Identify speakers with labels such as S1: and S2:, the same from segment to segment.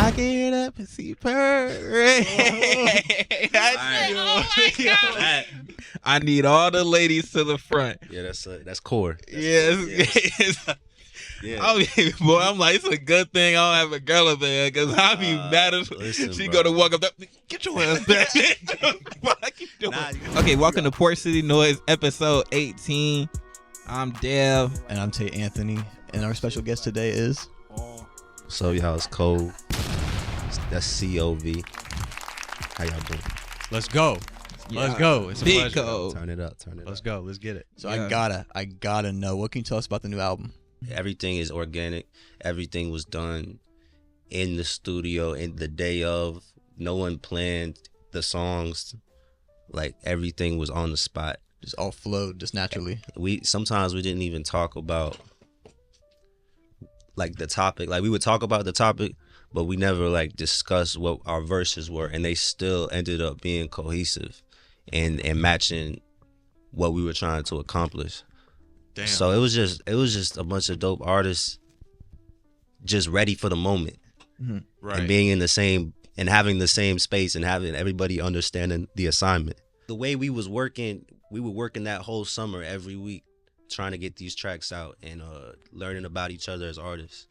S1: I can hear that pussy purr. I need all the ladies to the front.
S2: Yeah, that's core.
S1: Yes. Yeah. Boy, I'm like, it's a good thing I don't have a girl up there because I'll be mad as she go to walk up there. Get your ass back. Okay, welcome to Port City Noise, episode 18. I'm Dev.
S3: And I'm Tate Anthony. And our special guest today is...
S2: So y'all, it's COV. That's COV. How y'all doing?
S4: Let's go. Let's go. It's a
S1: Big
S4: pleasure.
S1: Code.
S2: Turn it up.
S4: Let's go. Let's get it.
S3: So
S1: Yeah.
S3: I gotta know. What can you tell us about the new album?
S2: Everything is organic. Everything was done in the studio in the day of. No one planned the songs. Like, everything was on the spot.
S3: Just all flowed, just naturally.
S2: Sometimes we didn't even talk about like the topic. Like, we would talk about the topic, but we never like discussed what our verses were, and they still ended up being cohesive and matching what we were trying to accomplish.
S4: Damn.
S2: So it was just a bunch of dope artists just ready for the moment.
S4: Right.
S2: And being in the same and having the same space and having everybody understanding the assignment. The way we were working that whole summer every week trying to get these tracks out and learning about each other as artists.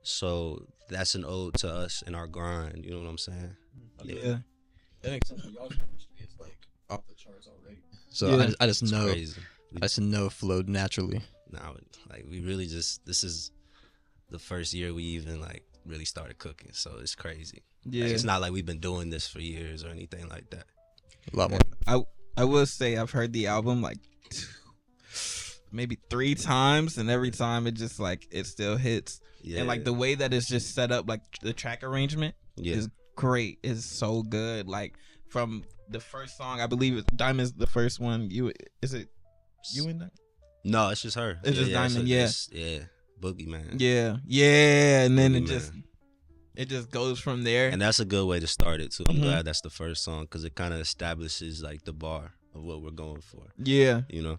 S2: So that's an ode to us and our grind, you know what I'm saying?
S1: Yeah.
S3: I think some of y'all's is like off the charts already. So
S1: Yeah.
S3: I just
S2: It's
S3: know
S2: crazy.
S3: I just know it flowed naturally.
S2: Now, like, we really this is the first year we even like really started cooking, so it's crazy.
S1: Yeah.
S2: Like, it's not like we've been doing this for years or anything like that.
S3: A lot more.
S1: I will say I've heard the album like maybe 3 times, and every time it just like it still hits.
S2: Yeah.
S1: And like the way that it's just set up, like the track arrangement
S2: Yeah.
S1: is great. It's so good. Like from the first song, I believe it's Diamond's the first one. Is it you in that?
S2: No, it's just her.
S1: It's just Diamond, yeah.
S2: Yeah. Boogie Man.
S1: Yeah, and then
S2: Boogie
S1: it just goes from there.
S2: And that's a good way to start it too. I'm
S1: Mhm.
S2: glad that's the first song because it kind of establishes like the bar of what we're going for.
S1: Yeah,
S2: You know,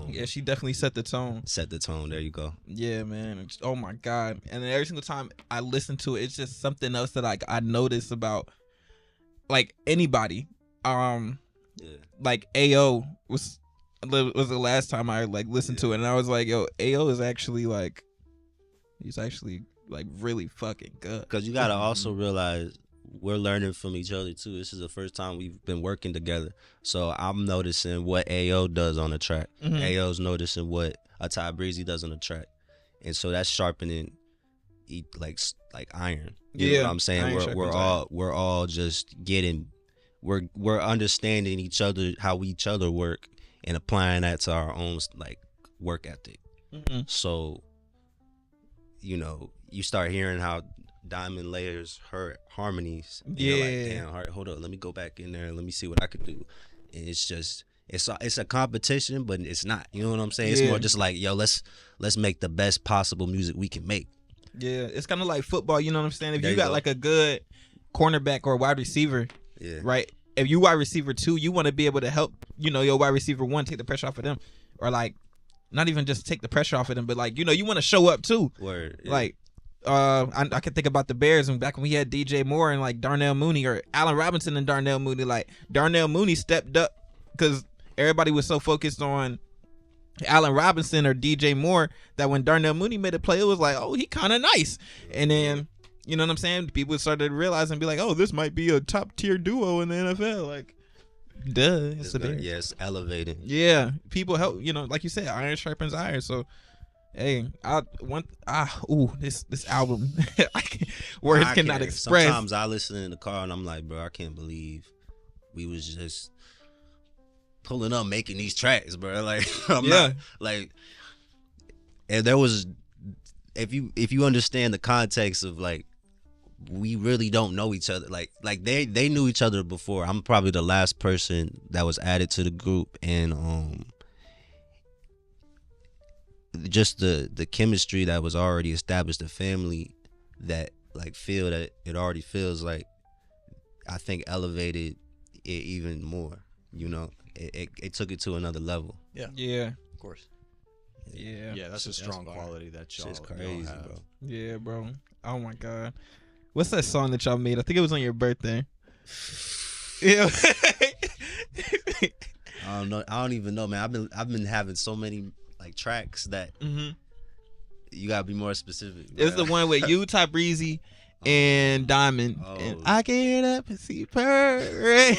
S1: yeah, she definitely set the tone.
S2: set the tone. There you go.
S1: Yeah, man. Oh my god! And then every single time I listen to it, it's just something else that like I notice about like anybody.
S2: Yeah.
S1: Like AO was the last time I like listened to it, and I was like, yo, AO is actually like he's actually like really fucking good.
S2: Because you gotta also realize we're learning from each other too. This is the first time we've been working together, so I'm noticing what AO does on the track.
S1: Mhm.
S2: AO's noticing what a Ty Breezy does on the track, and so that's sharpening, like iron. You know
S1: Yeah,
S2: what I'm saying?
S1: iron sharpens
S2: We're all just getting, we're understanding each other, how each other work, and applying that to our own like work ethic.
S1: Mhm.
S2: So, you know, you start hearing how Diamond layers her harmonies. And you're like,
S1: Yeah.
S2: damn, all right, hold up, let me go back in there and let me see what I could do. And it's just, it's a competition, but it's not. You know what I'm saying? It's
S1: Yeah.
S2: more just like, yo, let's make the best possible music we can make.
S1: Yeah, it's kind of like football. You know what I'm saying? If
S2: There
S1: you
S2: you
S1: got
S2: go.
S1: like a good cornerback or wide receiver,
S2: Yeah.
S1: right? If you wide receiver 2, you want to be able to help, your wide receiver 1 take the pressure off of them, or like not even just take the pressure off of them, but like you want to show up too.
S2: Word. Yeah.
S1: Like I can think about the Bears and back when we had DJ Moore and like Darnell Mooney or Allen Robinson and Darnell Mooney. Like Darnell Mooney stepped up because everybody was so focused on Allen Robinson or DJ Moore that when Darnell Mooney made a play, it was like, oh, he kind of nice. And then, you know what I'm saying? People started to realize and be like, oh, this might be a top tier duo in the NFL. Like, duh, it's the Bears.
S2: Yeah, it's elevating.
S1: Yeah, people help. Like you said, iron sharpens iron. So, hey, this album, words
S2: I
S1: cannot
S2: can't-
S1: express.
S2: Sometimes I listen in the car and I'm like, bro, I can't believe we was just pulling up making these tracks, bro. Like, I'm
S1: Yeah.
S2: not like, and there was, if you understand the context of like, we really don't know each other. Like they knew each other before. I'm probably the last person that was added to the group, and just the chemistry that was already established, the family that like feel that it already feels like, I think elevated it even more. It took it to another level.
S1: Yeah,
S3: Of course.
S1: yeah,
S4: Yeah, that's a strong
S3: fire.
S4: quality that y'all,
S2: Shit's
S4: y'all
S2: crazy,
S4: have.
S2: bro.
S1: yeah, bro. Oh my god. What's that song that y'all made? I think it was on your birthday. Yeah.
S2: I don't know. I don't even know, man. I've been having so many like tracks that you gotta be more specific.
S1: It's the one with you, Ty Breezy, and Diamond.
S2: Oh.
S1: And I get up and see parade.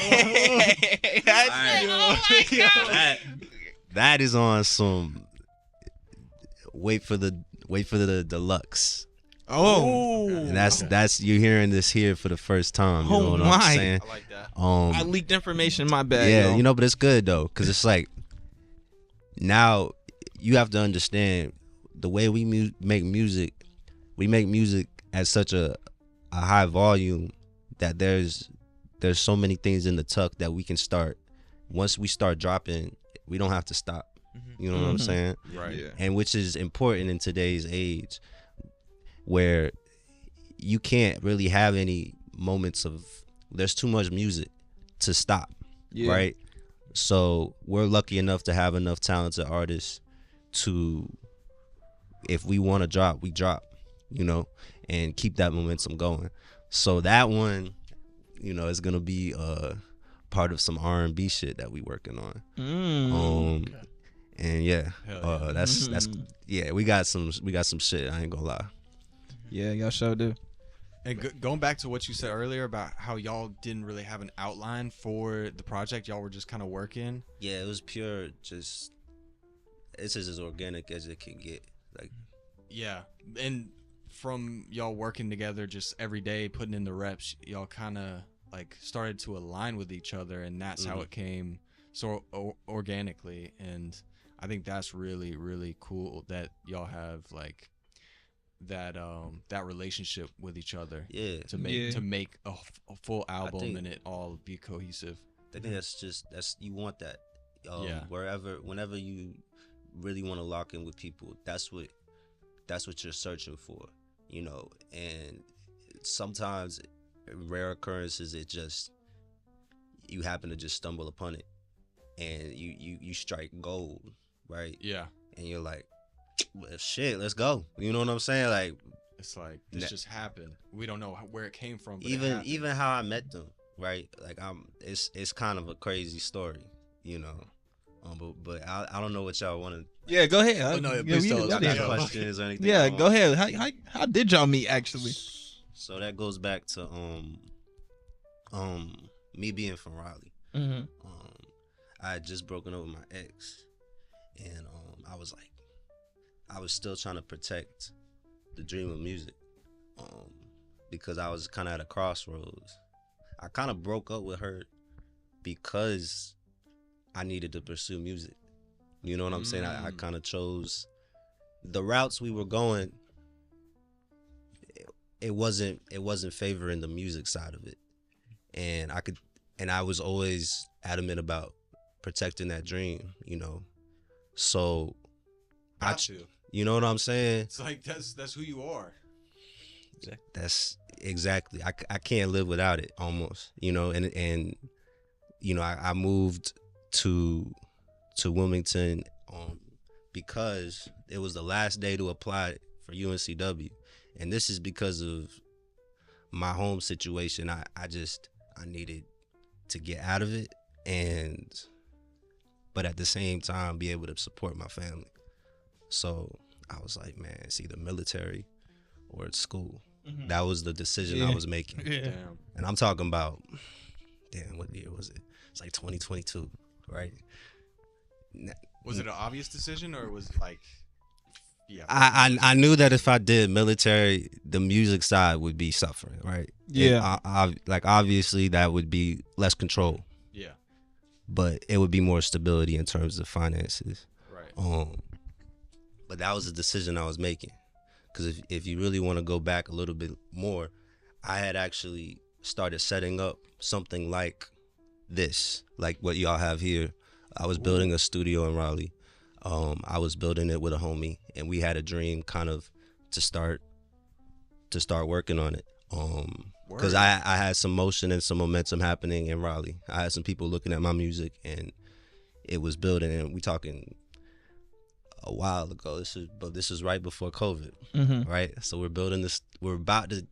S2: That is on some. Wait for the deluxe.
S1: Oh,
S2: And that's you're hearing this here for the first time. You
S1: Oh
S2: know what
S1: my.
S2: I'm saying?
S4: I like that.
S1: I leaked information. My bad.
S2: Yeah,
S1: yo.
S2: you know, but it's good though, because it's like now you have to understand the way we make music. We make music at such a high volume that there's so many things in the tuck that we can start. Once we start dropping, we don't have to stop. You know what I'm saying?
S4: Right.
S1: Yeah.
S2: And which is important in today's age, where you can't really have any moments of there's too much music to stop.
S1: Yeah.
S2: Right. So we're lucky enough to have enough talented artists to, if we want to drop, we drop, you know, and keep that momentum going. So that one, you know, is gonna be part of some R&B shit that we working on. And yeah,
S4: Hell
S2: that's yeah, we got some shit. I ain't gonna lie.
S1: Yeah, y'all sure do.
S4: And going back to what you said earlier about how y'all didn't really have an outline for the project, y'all were just kind of working.
S2: Yeah, it was pure. Just it's as organic as it can get. Like,
S4: Yeah, and from y'all working together just every day, putting in the reps, y'all kind of like started to align with each other, and that's how it came so organically. And I think that's really, really cool that y'all have like that relationship with each other.
S2: yeah,
S4: To make a full album
S2: think-
S4: and it all be cohesive.
S2: I think that's you want that.
S4: Yeah.
S2: Whenever you really want to lock in with people, that's what you're searching for, you know. And sometimes, in rare occurrences, it just you happen to just stumble upon it, and you strike gold, right?
S4: Yeah,
S2: And you're like, well, shit, let's go. You know what I'm saying? Like,
S4: it's like this just happened. We don't know where it came from. But
S2: even how I met them, right? Like, it's kind of a crazy story, you know. But I don't know what y'all want to.
S1: Yeah, go ahead.
S4: Oh, no,
S1: Yeah,
S4: please tell us.
S2: Y'all
S4: Yeah.
S2: got questions or anything?
S1: Yeah, go ahead. How did y'all meet actually?
S2: So that goes back to me being from Raleigh.
S1: Mm-hmm.
S2: I had just broken up with my ex, and I was still trying to protect the dream of music, because I was kind of at a crossroads. I kind of broke up with her because I needed to pursue music. You know what I'm saying? I kind of chose the routes we were going. It wasn't favoring the music side of it, and I was always adamant about protecting that dream, you know. So you know what I'm saying?
S4: It's like that's who you are.
S2: That's exactly. I can't live without it almost, you know. And you know, I moved to Wilmington because it was the last day to apply for UNCW, and this is because of my home situation. I needed to get out of it, but at the same time be able to support my family. So I was like, man, it's either military or it's school.
S1: Mm-hmm.
S2: That was the decision I was making.
S1: Yeah.
S4: Damn.
S2: And I'm talking about, damn, what year was it? It's like 2022, right?
S4: Was it an obvious decision or was it like, yeah?
S2: I knew that if I did military, the music side would be suffering, right?
S1: Yeah.
S2: Like obviously that would be less control,
S4: Yeah.
S2: but it would be more stability in terms of finances.
S4: Right.
S2: But that was a decision I was making, because if you really want to go back a little bit more, I had actually started setting up something like this, like what y'all have here. I was building a studio in Raleigh. I was building it with a homie, and we had a dream kind of to start working on it. Because I had some motion and some momentum happening in Raleigh. I had some people looking at my music, and it was building. And we talking a while ago. This is right before COVID,
S1: Mm-hmm.
S2: right? So we're building this. We're about to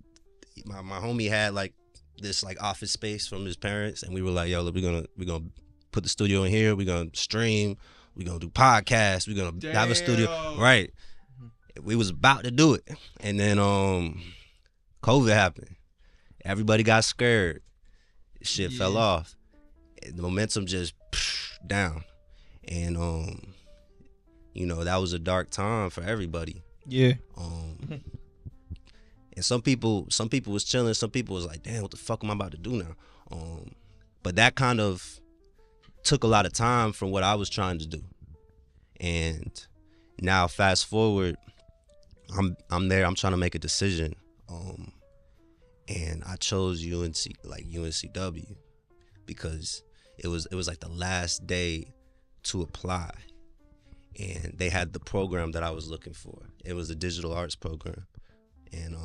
S2: my homie had like this like office space from his parents, and we were like, yo, look, we're gonna put the studio in here. We're gonna stream. We're gonna do podcasts. We're gonna have a studio. Right. We was about to do it, and then COVID happened. Everybody got scared. Shit fell off. The momentum just down, and you know, that was a dark time for everybody.
S1: Yeah.
S2: And some people was chilling. Some people was like, damn, what the fuck am I about to do now? But that kind of took a lot of time from what I was trying to do. And now fast forward, I'm there. I'm trying to make a decision. And I chose UNCW because it was like the last day to apply. And they had the program that I was looking for. It was a digital arts program. And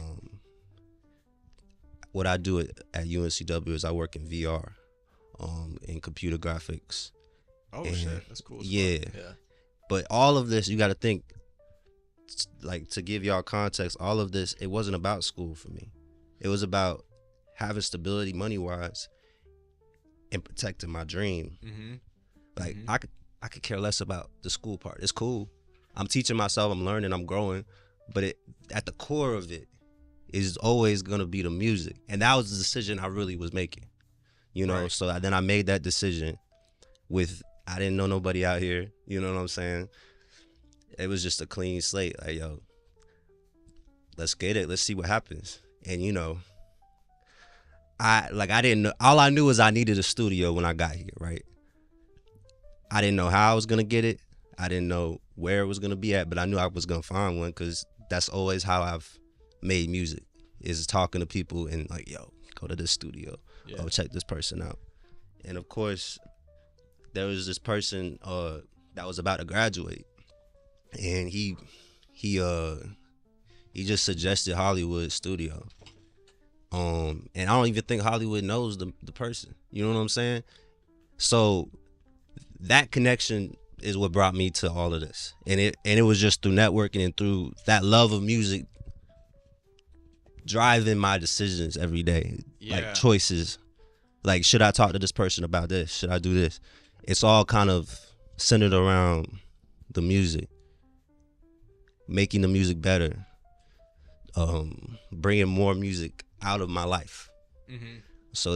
S2: what I do at UNCW is I work in VR, in computer graphics.
S4: Oh,
S2: and
S4: shit. That's cool.
S2: Yeah. But all of this, you got to think, like, to give y'all context, all of this, it wasn't about school for me. It was about having stability money-wise and protecting my dream.
S4: Mm-hmm.
S2: Like, I could care less about the school part. It's cool. I'm teaching myself, I'm learning, I'm growing. But at the core of it is always going to be the music. And that was the decision I really was making. You know,
S4: Right.
S2: so then I made that decision I didn't know nobody out here. You know what I'm saying? It was just a clean slate. Like, yo, let's get it. Let's see what happens. And, you know, I didn't know. All I knew was I needed a studio when I got here, right? I didn't know how I was going to get it. I didn't know where it was going to be at, but I knew I was going to find one because that's always how I've made music, is talking to people and like, yo, go to this studio.
S4: Yeah.
S2: Oh, check this person out. And of course, there was this person that was about to graduate, and he just suggested Hollywood Studio. And I don't even think Hollywood knows the person. You know what I'm saying? So that connection is what brought me to all of this. And it was just through networking and through that love of music driving my decisions every day.
S4: Yeah.
S2: Like choices. Like, should I talk to this person about this? Should I do this? It's all kind of centered around the music. Making the music better. Bringing more music out of my life.
S4: Mm-hmm.
S2: So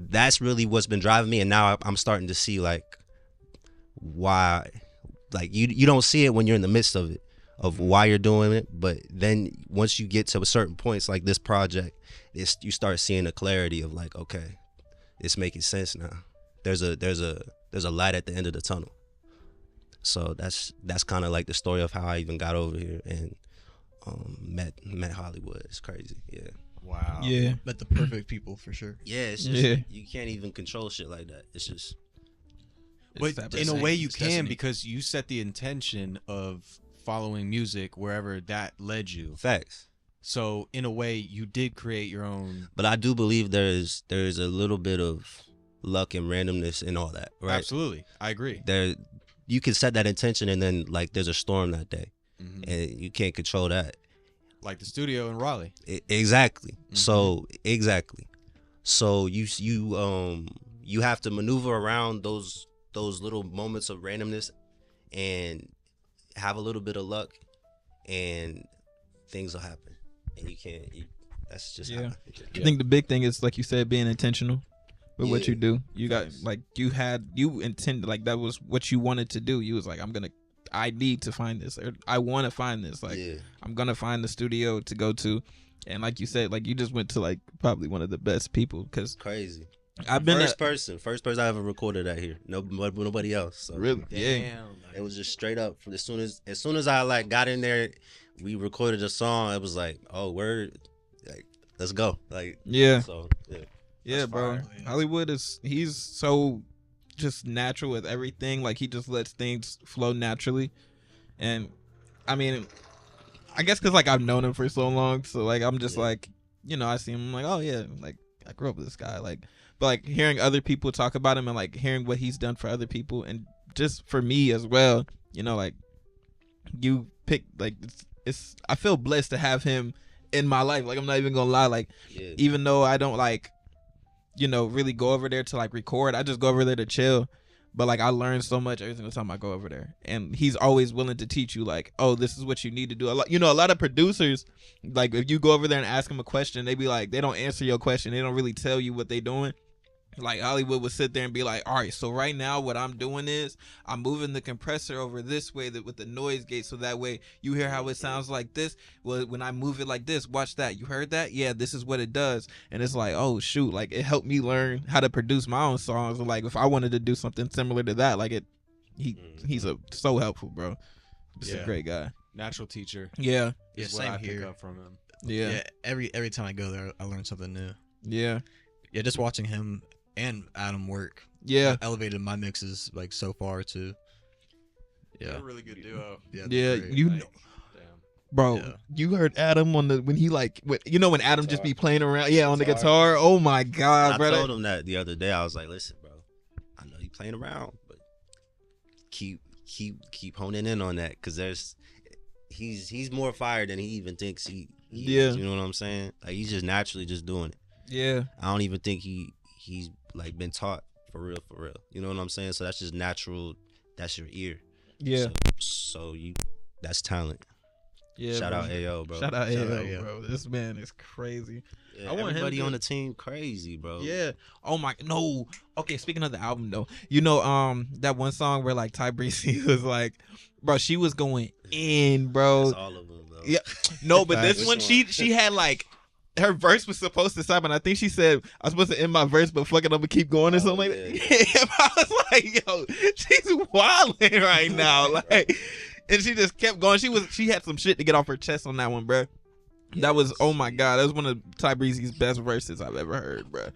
S2: that's really what's been driving me. And now I'm starting to see like why, like you don't see it when you're in the midst of it, of why you're doing it. But then once you get to a certain points like this project, you start seeing the clarity of like, okay, it's making sense now. There's a light at the end of the tunnel. So that's kind of like the story of how I even got over here and met Hollywood. It's crazy. Yeah.
S4: Wow.
S1: Yeah.
S3: Met the perfect people for sure.
S2: Yeah, it's just
S1: Yeah.
S2: you can't even control shit like that. It's just
S4: But
S1: that
S4: in a
S1: percent.
S4: way you
S2: It's
S4: can,
S2: destiny.
S4: because you set the intention of following music wherever that led you.
S2: facts.
S4: So in a way you did create your own.
S2: But I do believe there's a little bit of luck and randomness and all that, right?
S4: Absolutely. I agree.
S2: There, you can set that intention and then like there's a storm that day,
S4: Mhm.
S2: and you can't control that.
S4: Like the studio in Raleigh.
S2: Exactly.
S4: Mm-hmm.
S2: So exactly. So you have to maneuver around those little moments of randomness and have a little bit of luck, and things will happen. And you can't. That's just
S1: Yeah.
S2: how,
S1: I think the big thing is, like you said, being intentional with what
S2: Yeah.
S1: you do. You got like you intended, like that was what you wanted to do. You was like, I need to find this, or I want to find this. Like
S2: yeah.
S1: I'm gonna find the studio to go to, and like you said, like you just went to like probably one of the best people, because
S2: Crazy.
S1: I've been
S2: First person I ever recorded out here. Nobody else. So
S1: really yeah.
S4: Damn.
S2: it was just straight up. As soon as I like got in there, we recorded a song. It was like, oh, word, like let's go. Like
S1: Yeah.
S2: So yeah.
S1: Yeah,
S4: That's
S1: bro.
S4: fire.
S1: Hollywood he's so just natural with everything. Like he just lets things flow naturally. And I mean, I guess because like I've known him for so long, so like I'm just
S2: Yeah.
S1: like, you know, I see him, I'm like, oh yeah, like I grew up with this guy. Like, but like hearing other people talk about him and like hearing what he's done for other people and just for me as well, you know, like you pick like it's I feel blessed to have him in my life. Like I'm not even gonna lie. Like
S2: Yeah.
S1: even though I don't like, really go over there to like record, I just go over there to chill. But like I learn so much every single time I go over there, and he's always willing to teach you. Like, oh, this is what you need to do. A lot of producers, like if you go over there and ask them a question, they be like, they don't answer your question. They don't really tell you what they doing. Like Hollywood would sit there and be like, all right, so right now what I'm doing is I'm moving the compressor over this way with the noise gate, so that way you hear how it sounds like this. Well, when I move it like this, watch that. You heard that? Yeah, this is what it does. And it's like, oh shoot, like it helped me learn how to produce my own songs. Like if I wanted to do something similar to that, like he's so helpful, bro. Just a great guy.
S4: Natural teacher.
S1: Yeah.
S5: Yeah,
S4: Is what
S5: same
S4: I pick
S5: here.
S4: up from him.
S1: Yeah.
S5: Every time I go there, I learn something new.
S1: Yeah.
S5: Yeah, just watching him and Adam work.
S1: Yeah.
S5: Elevated my mixes like so far too.
S4: They're
S5: Yeah.
S4: a really good duo.
S5: Yeah.
S1: Yeah,
S5: they're great.
S1: you
S4: Like,
S1: know,
S4: damn.
S1: bro,
S5: Yeah.
S1: you heard Adam when he like when Adam just be playing around, on the
S3: Guitar.
S1: guitar. Oh my god,
S2: I
S1: bro.
S2: told him that the other day. I was like, listen, bro, I know you playing around, but keep honing in on that, because he's more fire than he even thinks he
S1: Yeah.
S2: is, you know what I'm saying? Like he's just naturally just doing it.
S1: Yeah.
S2: I don't even think he's like been taught for real. You know what I'm saying? So that's just natural. That's your ear.
S1: Yeah.
S2: So that's talent.
S1: Yeah.
S2: Shout
S1: bro.
S2: out AO, bro.
S1: Shout out
S5: Shout
S1: AO,
S5: out AO.
S1: bro. This man is crazy.
S2: Yeah,
S1: I want him
S2: everybody
S1: to-
S2: on the team crazy, bro.
S1: Yeah. Oh my no. Okay, speaking of the album though, that one song where like Ty Breezy was like, bro, she was going in, bro.
S2: That's all of them, bro.
S1: Yeah. No, but this
S2: Which
S1: one
S2: one?
S1: she had like her verse was supposed to stop, and I think she said I was supposed to end my verse, but fuck it, I'm gonna keep going or something like that. Yeah, I was like, yo, she's wilding right now, like, and she just kept going. She had some shit to get off her chest on that one, bro. That was, oh my god, that was one of Ty Breezy's best verses I've ever heard, bro.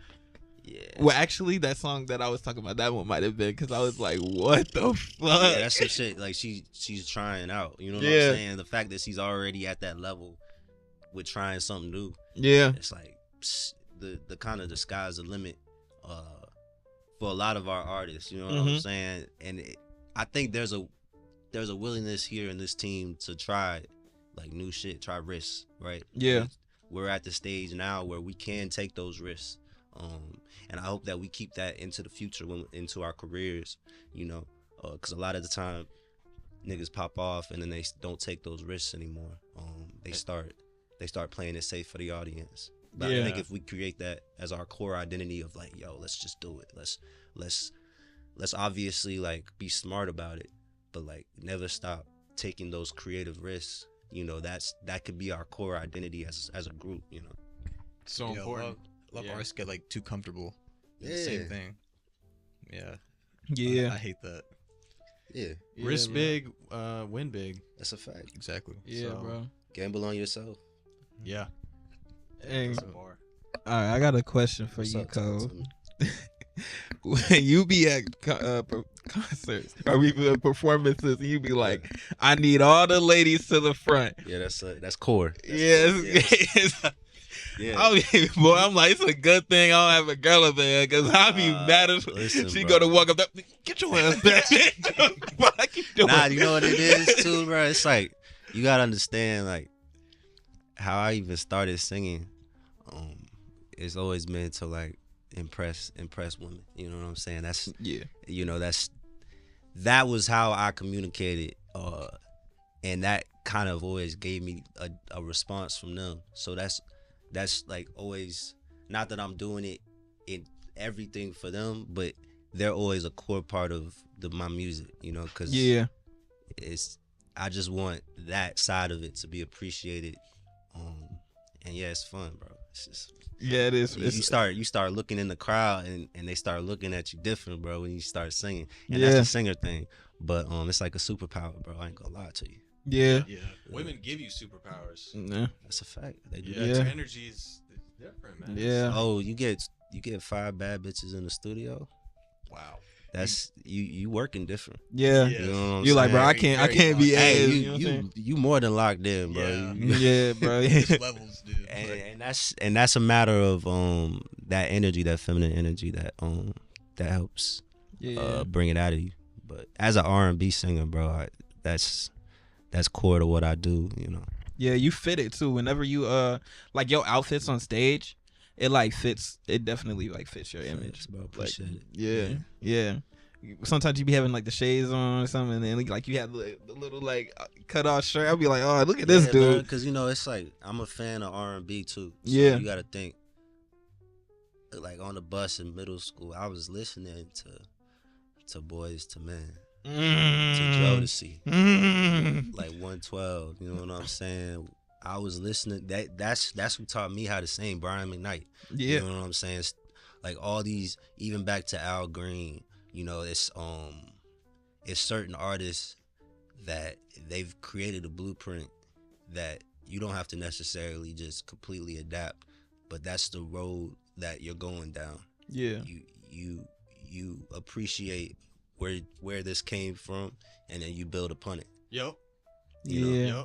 S2: Yeah.
S1: Well, actually, that song that I was talking about, that one might have been because I was like, what the fuck?
S2: Yeah, that's some shit. Like she's trying out. You know what
S1: Yeah.
S2: I'm saying? The fact that she's already at that level with trying something new,
S1: Yeah,
S2: it's like the kind of the sky's the limit for a lot of our artists. You know what I'm
S1: Mhm.
S2: saying? And I think there's a willingness here in this team to try like new shit, try risks, right?
S1: Yeah.
S2: We're at the stage now where we can take those risks. And I hope that we keep that into the future, into our careers, because a lot of the time niggas pop off and then they don't take those risks anymore. They start playing it safe for the audience. But I
S1: Yeah.
S2: think if we create that as our core identity of like, yo, let's just do it. Let's obviously like be smart about it, but like never stop taking those creative risks. That could be our core identity as a group.
S4: So
S5: Yeah,
S4: important.
S5: A lot of
S4: Yeah.
S5: artists get like too comfortable. with the
S2: Yeah.
S5: same thing. Yeah.
S1: yeah,
S5: I hate that.
S2: Yeah,
S4: Risk
S1: bro.
S4: big, win big.
S2: that's a fact.
S5: Exactly.
S1: Yeah,
S4: So-
S1: bro.
S2: Gamble on yourself.
S4: Yeah.
S1: Hey,
S4: That's
S1: all
S4: a bar.
S1: right, I got a question for
S2: What's
S1: you,
S2: up, talk
S1: Cole.
S2: to me.
S1: When you be at concerts or performances, and you be like, "I need all the ladies to the front."
S2: Yeah, that's core.
S1: Yes.
S2: Yeah.
S1: I'm like, it's a good thing I don't have a girl up there because I'll be mad as
S2: listen,
S1: she
S2: bro.
S1: go to walk up there. Get your ass back. What you doing?
S2: Nah, you know what it is too, bro. It's like you gotta understand like how I even started singing. It's always been to like impress women. You know what I'm saying? That's
S1: Yeah.
S2: that was how I communicated, and that kind of always gave me a response from them. So that's like always, not that I'm doing it in everything for them, but they're always a core part of my music, because
S1: Yeah.
S2: I just want that side of it to be appreciated, and yeah, it's fun, bro. It's just
S1: Yeah, it is.
S2: you start looking in the crowd and they start looking at you different, bro, when you start singing, and
S1: Yeah.
S2: that's the singer thing. But it's like a superpower, bro. I ain't gonna lie to you.
S1: Yeah.
S4: Yeah. Women give you superpowers.
S1: Yeah.
S2: That's a fact. They do.
S4: Yeah.
S1: Yeah.
S4: Their energy's different, man.
S1: Yeah.
S2: Oh, you get 5 bad bitches in the studio.
S4: Wow.
S2: That's you working different.
S1: Yeah.
S4: Yeah.
S2: You know what I'm
S1: You like, bro,
S2: saying?
S1: I can't be
S2: Hey,
S1: ass.
S2: you,
S1: You know what I'm saying?
S2: you more than locked in, bro.
S5: Yeah.
S1: Yeah, bro.
S5: There's levels, dude.
S2: And that's a matter of that energy, that feminine energy that helps
S1: Yeah.
S2: bring it out of you. But as an R&B singer, bro, that's core to what I do.
S1: Yeah, you fit it too. Whenever you like your outfits on stage, it like fits. It definitely like fits your image.
S2: Facts, bro.
S1: Like,
S2: Appreciate it.
S1: yeah. Sometimes you be having like the shades on or something, and then like you have the little like cut off shirt. I'll be like, oh, look at this dude.
S2: Because it's like I'm a fan of R&B too. So
S1: Yeah.
S2: you got to think. Like on the bus in middle school, I was listening to Boys to Men, to Jodeci, like 112. You know what I'm saying? I was listening. That's who taught me how to sing. Brian McKnight.
S1: Yeah.
S2: You know what I'm saying? Like all these, even back to Al Green. You know, it's certain artists that they've created a blueprint that you don't have to necessarily just completely adapt, but that's the road that you're going down.
S1: Yeah.
S2: You appreciate where this came from, and then you build upon it.
S4: Yep.
S1: Yeah.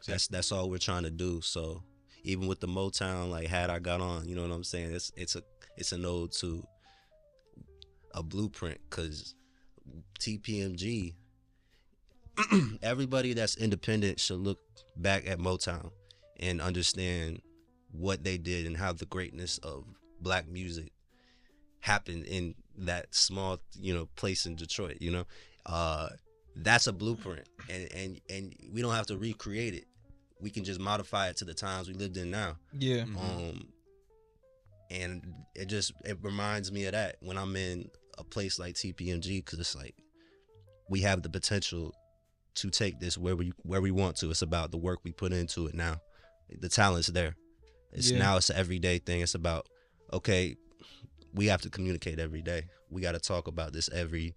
S4: Yep.
S2: That's all we're trying to do. So even with the Motown, like Had I Got On, you know what I'm saying? It's an ode to a blueprint, because TPMG, everybody that's independent should look back at Motown and understand what they did and how the greatness of black music happened in that small, place in Detroit. That's a blueprint, and we don't have to recreate it. We can just modify it to the times we lived in now.
S1: Yeah.
S2: And it reminds me of that when I'm in a place like TPMG, because it's like we have the potential to take this where we want to. It's about the work we put into it now. The talent's there. Now it's an everyday thing. It's about, okay, we have to communicate every day. We got to talk about this every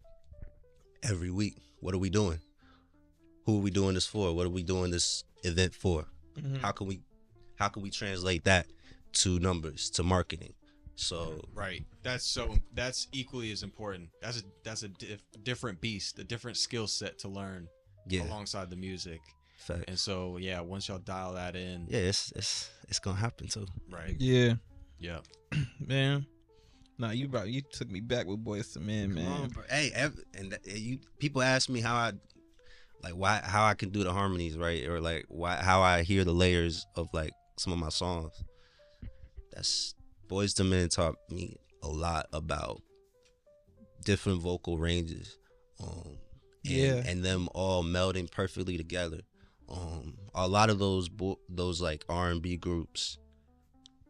S2: week. What are we doing? Who are we doing this for? What are we doing this event for?
S1: Mm-hmm.
S2: How can we translate that to numbers, to marketing? So
S4: Right. That's equally as important. That's a different beast, a different skill set to learn alongside the music.
S2: fact.
S4: And so once y'all dial that in,
S2: it's gonna happen too.
S4: right?
S1: Yeah.
S4: Yeah.
S1: Man. Nah, you took me back with Boys to Men, man.
S2: Come on, bro. Hey, people ask me how I can do the harmonies, right? Or like how I hear the layers of like some of my songs. That's Boys to Men taught me a lot about different vocal ranges, and them all melding perfectly together. A lot of those like R&B groups,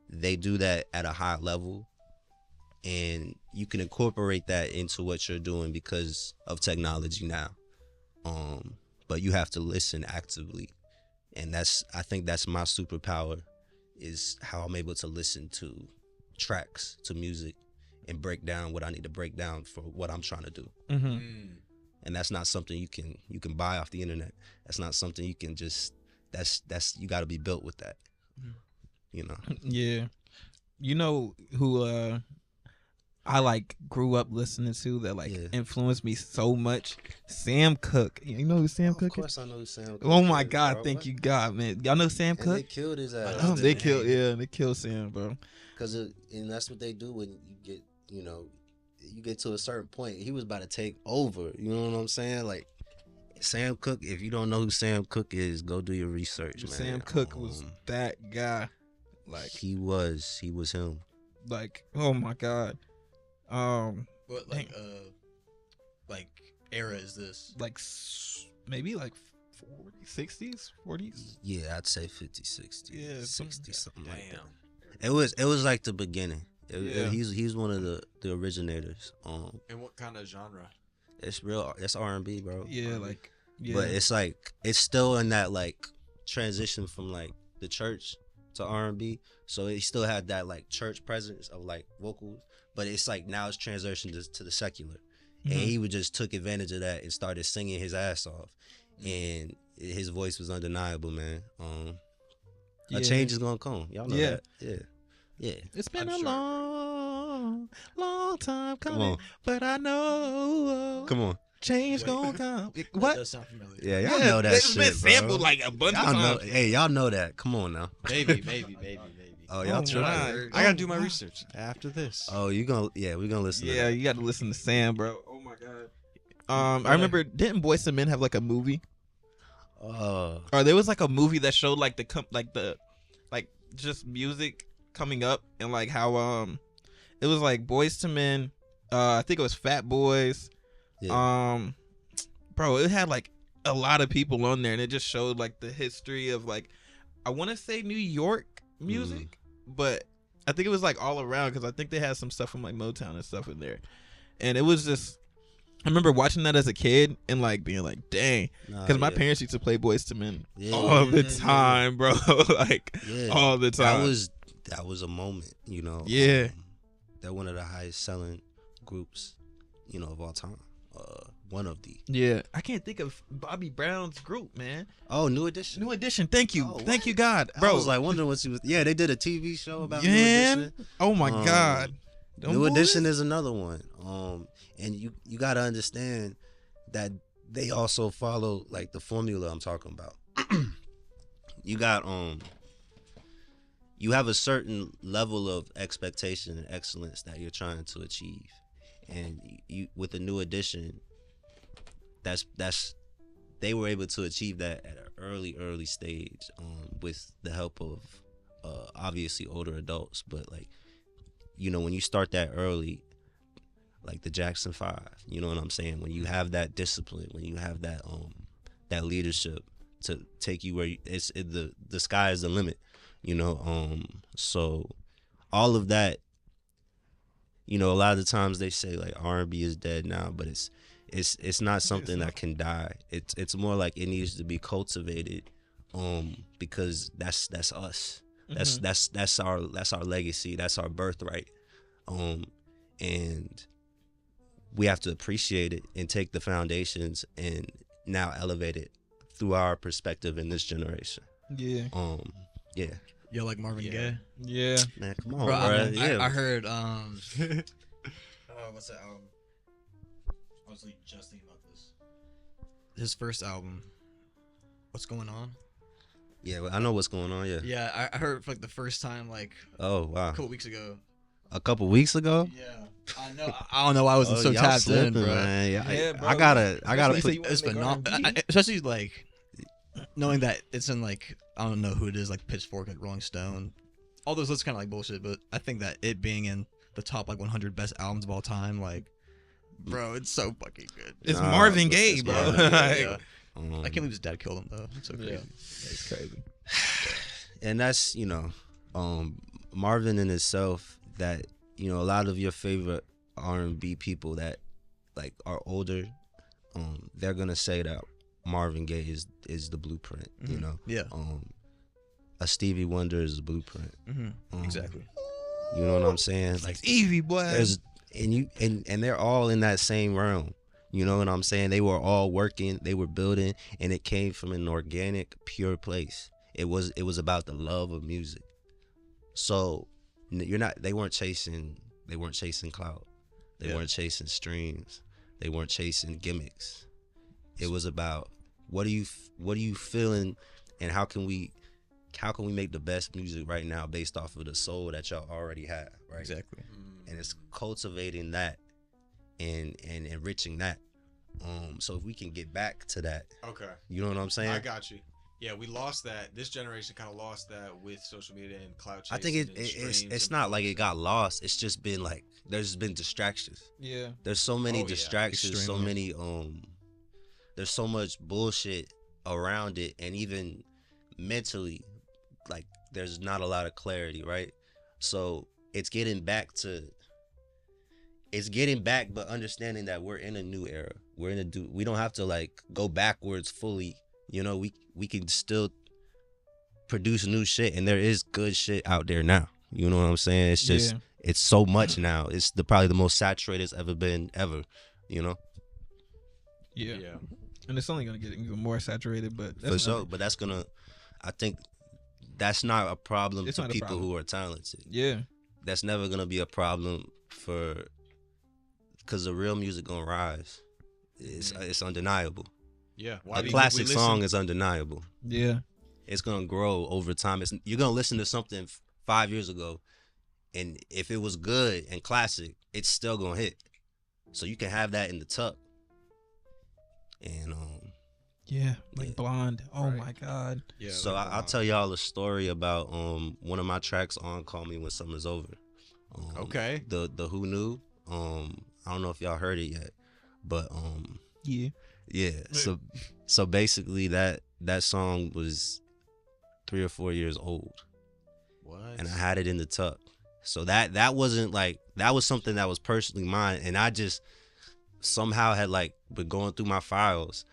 S2: they do that at a high level, and you can incorporate that into what you're doing because of technology now. But you have to listen actively, and I think that's my superpower, is how I'm able to listen to tracks, to music, and break down what I need to break down for what I'm trying to do.
S1: Mm-hmm.
S2: And that's not something you can buy off the internet. That's not something you can just. That's you got to be built with that.
S1: Yeah. You know who I like grew up listening to that influenced me so much? Sam Cooke. You know who Sam Cooke is?
S2: Of course I know who Sam Cooke
S1: Oh my
S2: is,
S1: God,
S2: bro.
S1: thank you God, man. Y'all know Sam
S2: And
S1: Cooke?
S2: they killed his ass.
S1: Oh, they killed Sam, bro.
S2: And that's what they do when you get to a certain point. He was about to take over. You know what I'm saying? Like Sam Cooke. If you don't know who Sam Cooke is, go do your research, man.
S1: Sam Cooke was that guy. Like
S2: he was him.
S1: Like, oh my God.
S5: What like era is this?
S1: Like maybe like 60s, 40s.
S2: Yeah, I'd say 50, 60,
S1: Yeah,
S2: 60, something like
S4: Damn.
S2: that. It was like the beginning.
S1: Yeah.
S2: He's one of the originators.
S4: And what kind of genre?
S2: It's real. It's R&B, bro.
S1: Yeah, like
S2: But it's like it's still in that like transition from like the church to R&B. So it still had that like church presence of like vocals, but it's like now it's transitioned to the secular.
S1: Mhm.
S2: And he would just took advantage of that and started singing his ass off, and his voice was undeniable, man. A change is gonna come. Y'all know that. Yeah.
S1: It's been
S4: I'm
S1: a
S4: sure.
S1: long time
S2: Come
S1: coming,
S2: on.
S1: but I know
S2: Come on.
S1: change gonna come. What?
S5: That does sound familiar.
S2: Yeah, y'all know that
S1: it's
S2: shit,
S1: been
S2: bro.
S1: sampled like a bunch
S2: Y'all
S1: of
S2: know,
S1: times.
S2: hey, y'all know that. Come on now.
S4: Maybe.
S2: Oh, y'all
S1: Oh,
S2: try.
S1: my.
S4: I gotta do my research after this.
S2: Oh, we're gonna listen to
S1: Yeah,
S2: that.
S1: you got to listen to Sam, bro. Oh my God. I remember, didn't Boyz II Men have like a movie? Or there was like a movie that showed like like just music coming up and like how it was like Boys to Men. I think it was Fat Boys.
S2: Yeah.
S1: Bro, it had like a lot of people on there, and it just showed like the history of like, I want to say New York music, but I think it was like all around, because I think they had some stuff from like Motown and stuff in there, and it was just, I remember watching that as a kid and like being like, dang, because my parents used to play Boys to Men all the time, bro, like all the time.
S2: That was a moment, you know.
S1: Yeah.
S2: They're one of the highest selling groups, you know, of all time. One of the.
S1: Yeah, I can't think of Bobby Brown's group, man.
S2: Oh, New Edition.
S1: New Edition. Thank you,
S2: Oh,
S1: thank you, God, bro.
S2: I was like wondering what she was. Yeah, they did a TV show about New
S1: Man,
S2: Edition.
S1: oh my God. Them
S2: New
S1: boys?
S2: Edition is another one. And you gotta understand that they also follow like the formula I'm talking about. You got you have a certain level of expectation and excellence that you're trying to achieve, and you with the New Edition, that's they were able to achieve that at an early stage, with the help of obviously older adults. But like, you know, when you start that early, like the Jackson 5, you know what I'm saying, when you have that discipline, when you have that that leadership to take you where the sky is the limit, you know. So all of that, you know, a lot of the times they say like R&B is dead now, but it's not something that can die. It's more like it needs to be cultivated, because that's us. That's our legacy. That's our birthright. And we have to appreciate it and take the foundations and now elevate it through our perspective in this generation.
S1: Yeah.
S2: Yeah.
S5: Yo, like Marvin Gaye.
S1: Yeah.
S2: Man, come on,
S5: Bro,
S2: bro. Yeah.
S5: I heard what's that album?
S3: I was like just thinking about this.
S5: His first album. What's going on?
S2: Yeah, well, I know what's going on. Yeah.
S5: Yeah, I heard for like the first time like
S2: Oh wow.
S5: a couple weeks ago.
S2: A couple weeks ago.
S5: Yeah, I know. I don't know why I wasn't so
S2: y'all
S5: tapped
S2: slipping,
S5: in, bro.
S2: man.
S1: Yeah, bro.
S2: I gotta
S1: Especially
S2: put.
S1: you wanna
S5: It's
S1: make
S5: phenomenal,
S1: R&B?
S5: especially like knowing that it's in like I don't know who it is, like Pitchfork, like Rolling Stone. All those lists kind of like bullshit, but I think that it being in the top like 100 best albums of all time, like, bro, it's so fucking good.
S1: It's
S2: Nah,
S1: Marvin
S2: but
S1: Gaye,
S2: it's
S1: bro.
S2: Marvin
S5: Yeah,
S1: Like,
S5: yeah. I can't believe his dad killed him though. It's so crazy.
S1: Yeah. It's crazy.
S2: And that's, you know, Marvin in itself, that, you know, a lot of your favorite R&B people that like are older, they're gonna say that Marvin Gaye is the blueprint, you know.
S5: Yeah.
S2: A Stevie Wonder is the blueprint.
S5: Exactly.
S2: You know what I'm saying? Like,
S1: Stevie, boy.
S2: there's and they're all in that same realm. You know what I'm saying? They were all working, they were building, and it came from an organic, pure place. It was about the love of music. So they weren't chasing clout. They weren't chasing streams. They weren't chasing gimmicks. It was about what are you feeling, and how can we make the best music right now based off of the soul that y'all already have, right?
S5: Exactly.
S2: And it's cultivating that and enriching that. So if we can get back to that,
S4: Okay.
S2: you know what I'm saying?
S4: I got you. Yeah, we lost that. This generation kind of lost that with social media and cloud chasing.
S2: I think it's not like it got lost. It's just been like there's been distractions.
S1: Yeah.
S2: There's so many
S4: Oh, yeah.
S2: distractions, so
S5: Extremely.
S2: many there's so much bullshit around it, and even mentally, like there's not a lot of clarity, right? So it's getting back, but understanding that we're in a new era. We don't have to like go backwards fully. You know, we can still produce new shit, and there is good shit out there now. You know what I'm saying? It's just it's so much now. It's probably the most saturated it's ever been ever. You know.
S1: Yeah.
S4: Yeah.
S1: And it's only gonna get even more saturated, but
S2: For sure, but I think that's not a problem
S1: It's
S2: to
S1: not a
S2: people
S1: problem.
S2: who are talented.
S1: Yeah.
S2: That's never gonna be a problem because the real music gonna rise. It's undeniable.
S4: Yeah.
S2: A classic song is undeniable.
S1: Yeah.
S2: It's gonna grow over time. You're gonna listen to something 5 years ago, and if it was good and classic, it's still gonna hit. So you can have that in the tuck. And
S1: Yeah, like
S2: Yeah.
S1: Blonde. Oh
S4: Right.
S1: my God.
S4: Yeah.
S2: So
S4: like
S2: I'll tell y'all a story about one of my tracks on "Call Me When Summer's Over."
S4: Okay.
S2: The Who Knew. I don't know if y'all heard it yet, but
S1: Yeah.
S2: yeah. So basically that song was 3 or 4 years old,
S4: What?
S2: and I had it in the tuck. So that wasn't like, that was something that was personally mine, and I just somehow had like been going through my files,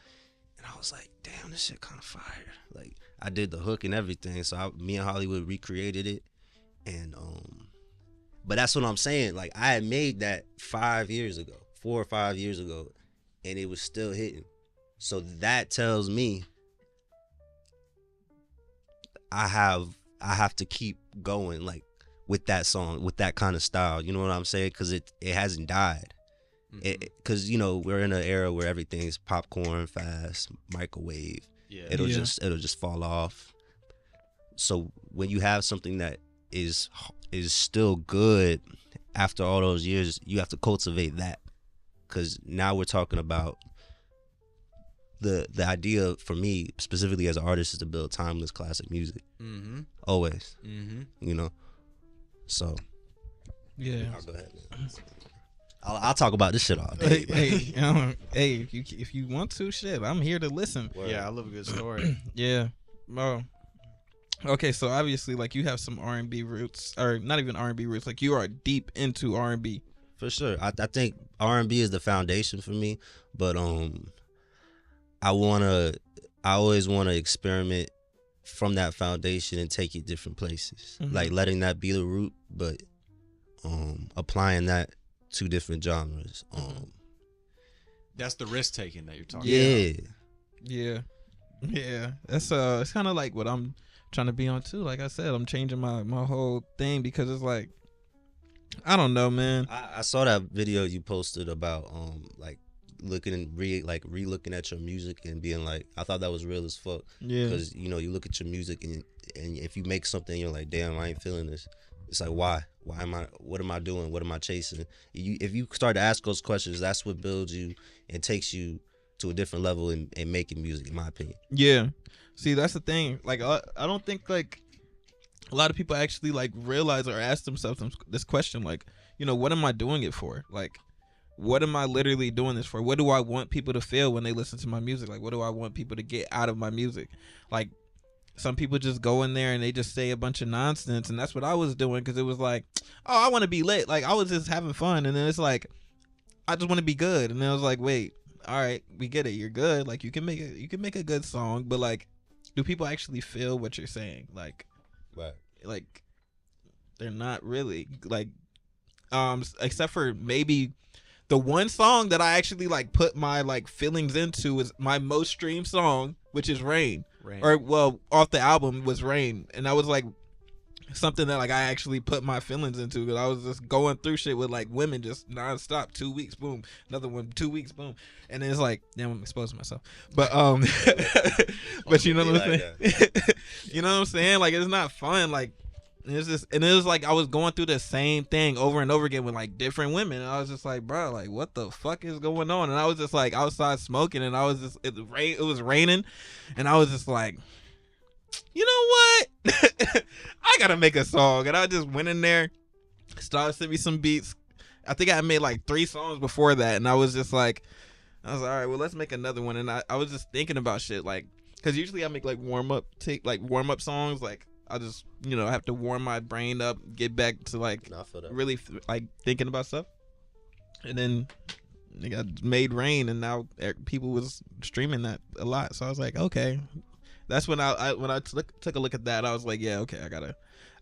S2: and I was like, damn, this shit kind of fire. Like, I did the hook and everything, so me and Hollywood recreated it, and but that's what I'm saying. Like, I had made that 5 years ago, 4 or 5 years ago, and it was still hitting. So that tells me I have to keep going, like, with that song, with that kind of style. You know what I'm saying? Because it hasn't died. Because we're in an era where everything's popcorn, fast, microwave.
S4: Yeah.
S2: It'll
S1: Yeah.
S2: just fall off. So when you have something that is still good after all those years, you have to cultivate that. Because now we're talking about the idea for me specifically as an artist is to build timeless classic music.
S4: Mm-hmm.
S2: Always.
S4: Mm-hmm.
S2: So
S1: Yeah.
S2: I'll go ahead, man. I'll talk about this shit all day.
S1: Hey, if you want to, shit, I'm here to listen.
S2: Word.
S4: Yeah, I love a good story.
S1: Yeah. Oh. Okay, so obviously, like, you have some R&B roots, or not even R&B roots. Like, you are deep into R&B.
S2: For sure. I think R&B is the foundation for me, but I always want to experiment from that foundation and take it different places.
S1: Mhm.
S2: Like, letting that be the root, but applying that to different genres.
S4: That's the risk taking that you're talking
S2: Yeah.
S1: Yeah. That's it's kind of like what I'm trying to be on too. Like I said, I'm changing my whole thing because it's like, I don't know, man.
S2: I saw that video you posted about like looking and re-looking at your music and being like, I thought that was real as fuck.
S1: Yeah.
S2: Because you look at your music and if you make something you're like, damn, I ain't feeling this. It's like, why what am I doing, what am I chasing? If you start to ask those questions, that's what builds you and takes you to a different level in making music, in my opinion.
S1: Yeah. See, that's the thing. Like, I don't think like a lot of people actually like realize or ask themselves this question, like, what am I doing it for? Like, what am I literally doing this for? What do I want people to feel when they listen to my music? Like, what do I want people to get out of my music? Like, some people just go in there and they just say a bunch of nonsense, and that's what I was doing, because it was like, oh, I want to be lit. Like, I was just having fun, and then it's like, I just want to be good, and then I was like, wait, all right, we get it. You're good. Like, you can make a good song, but like, do people actually feel what you're saying? Like,
S2: Right.
S1: like they're not really, like, except for maybe the one song that I actually like put my like feelings into is my most streamed song, which is Rain.
S4: Rain.
S1: Or, well, off the album was Rain, and that was like something that like I actually put my feelings into, because I was just going through shit with like women just nonstop. 2 weeks, boom, another one, 2 weeks, boom, and then it's like, damn, I'm exposing myself, but but you know what I'm saying? You know what I'm saying? Like, it's not fun. Like, it's just, and it was like I was going through the same thing over and over again with like different women, and I was just like, bro, like, what the fuck is going on? And I was just like outside smoking, and I was just, it was raining, and I was just like, you know what? I gotta make a song. And I just went in there, started sending me some beats. I think I made like 3 songs before that, and I was just like, all right, well, let's make another one. And I was just thinking about shit, like, because usually I make like warm up songs. Like, I just have to warm my brain up, get back to like
S2: No, I feel that.
S1: really like thinking about stuff. And then I got made Rain, and now people was streaming that a lot. So I was like, okay. That's when I took a look at that, I was like, yeah, okay,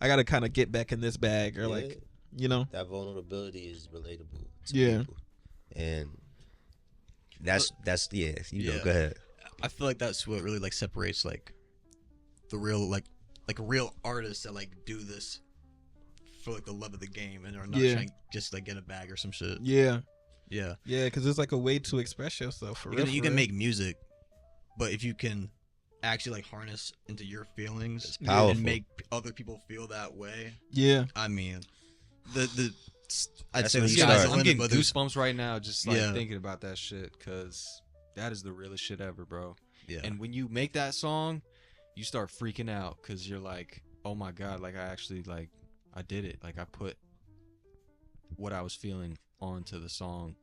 S1: I gotta kind of get back in this bag, or like,
S2: that vulnerability is relatable to
S1: Yeah.
S2: people. And that's yeah,
S5: Yeah.
S2: go ahead.
S5: I feel like that's what really like separates like the real like real artists that like do this for like the love of the game and are not
S1: Yeah.
S5: trying to just like get a bag or some shit.
S1: yeah,
S5: Yeah.
S1: because it's like a way to express yourself. For real,
S5: You
S1: for
S5: can
S1: real.
S5: make music, but if you can actually like harness into your feelings
S2: It's powerful.
S5: and make other people feel that way,
S1: Yeah,
S5: I mean, I'd
S2: That's
S5: say
S2: when
S5: the
S2: you
S5: sky's
S2: start-
S5: the
S4: I'm
S5: limit,
S4: getting
S5: but there's
S4: goosebumps right now just like
S5: Yeah.
S4: thinking about that shit, because that is the realest shit ever, bro.
S5: Yeah.
S4: And when you make that song, you start freaking out because you're like, oh my God, like I actually like I did it. Like I put what I was feeling onto the song,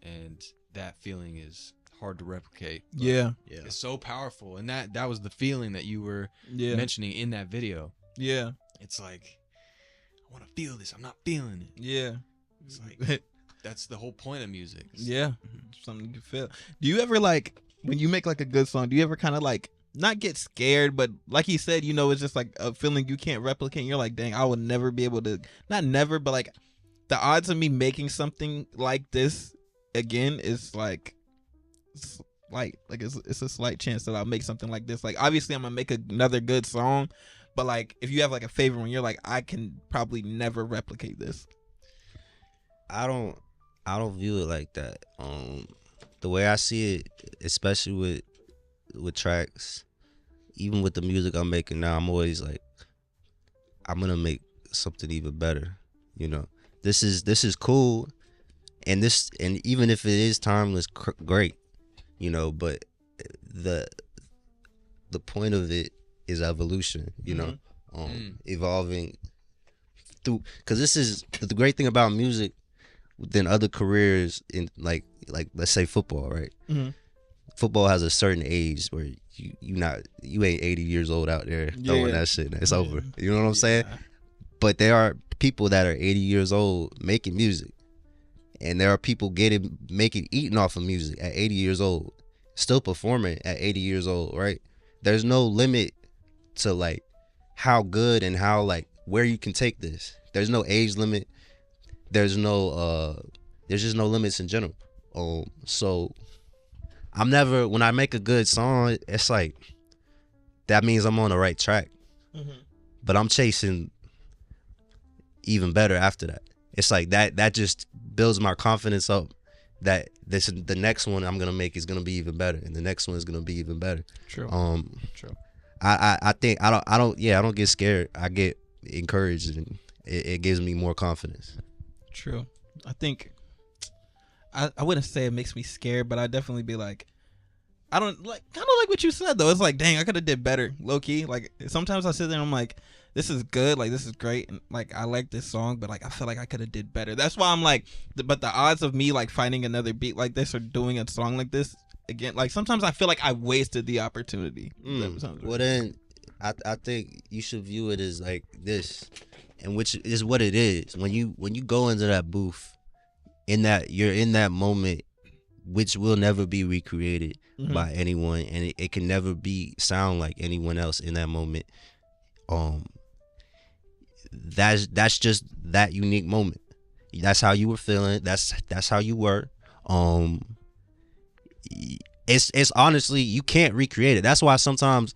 S4: and that feeling is hard to replicate. But
S5: Yeah.
S4: it's so powerful, and that was the feeling that you were
S1: Yeah.
S4: mentioning in that video.
S1: Yeah.
S4: It's like, I want to feel this. I'm not feeling it.
S1: Yeah.
S4: It's like that's the whole point of music.
S1: Yeah. Something you can feel. Do you ever like when you make like a good song, do you ever kind of like not get scared, but like he said, you know, it's just like a feeling you can't replicate. And you're like, dang, I would never be able to, not never, but like the odds of me making something like this again is like slight. Like it's a slight chance that I'll make something like this. Like obviously I'm gonna make another good song, but like if you have like a favorite one, you're like, I can probably never replicate this.
S2: I don't view it like that. The way I see it, especially with tracks, even with the music I'm making now, I'm always like, I'm gonna make something even better. You know, this is cool, and even if it is timeless, great. You know, but the point of it is evolution. You know, evolving through, because this is the great thing about music than other careers in like let's say football, right?
S1: Mm-hmm.
S2: Football has a certain age where you ain't 80 years old out there throwing that shit. It's over. You know what I'm saying? But there are people that are 80 years old making music, and there are people eating off of music at 80 years old, still performing at 80 years old, right? There's no limit to like how good and how like where you can take this. There's no age limit. There's just no limits in general. So I'm never, when I make a good song, it's like that means I'm on the right track.
S1: Mm-hmm.
S2: But I'm chasing even better after that. It's like that just builds my confidence up that the next one I'm gonna make is gonna be even better, and the next one is gonna be even better.
S1: True. True.
S2: I think I don't get scared. I get encouraged, and it gives me more confidence.
S1: True. I think I wouldn't say it makes me scared, but I definitely be like, I don't like, kind of like what you said though. It's like, dang, I could have did better, low key. Like sometimes I sit there and I'm like, this is good, like this is great, and like I like this song, but like I feel like I could have did better. That's why I'm like, but the odds of me like finding another beat like this or doing a song like this again, like sometimes I feel like I wasted the opportunity.
S2: Well then, I think you should view it as like this, and which is what it is. When you go into that booth, you're in that moment, which will never be recreated by anyone, and it can never sound like anyone else in that moment. That's just that unique moment. That's how you were feeling. That's how you were. It's honestly, you can't recreate it. That's why sometimes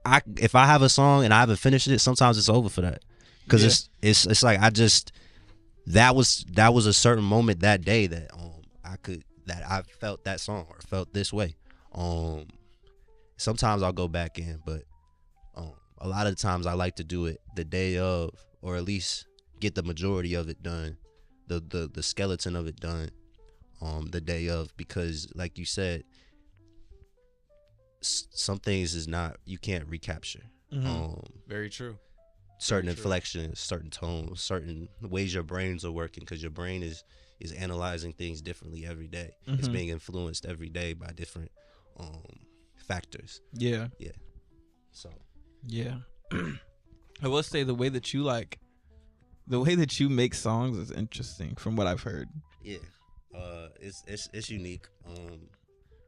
S2: I if I have a song and I haven't finished it, sometimes it's over for that, because it's like that was a certain moment that day that I felt that song or felt this way. Sometimes I'll go back in, but a lot of the times I like to do it the day of, or at least get the majority of it done, the skeleton of it done the day of, because like you said, some things you can't recapture.
S4: Very true.
S2: Certain inflections, certain tones, certain ways your brains are working, because your brain is analyzing things differently every day. It's being influenced every day by different factors.
S1: Yeah.
S2: So
S1: yeah. I will say the way that you make songs is interesting from what I've heard.
S2: Yeah. It's unique.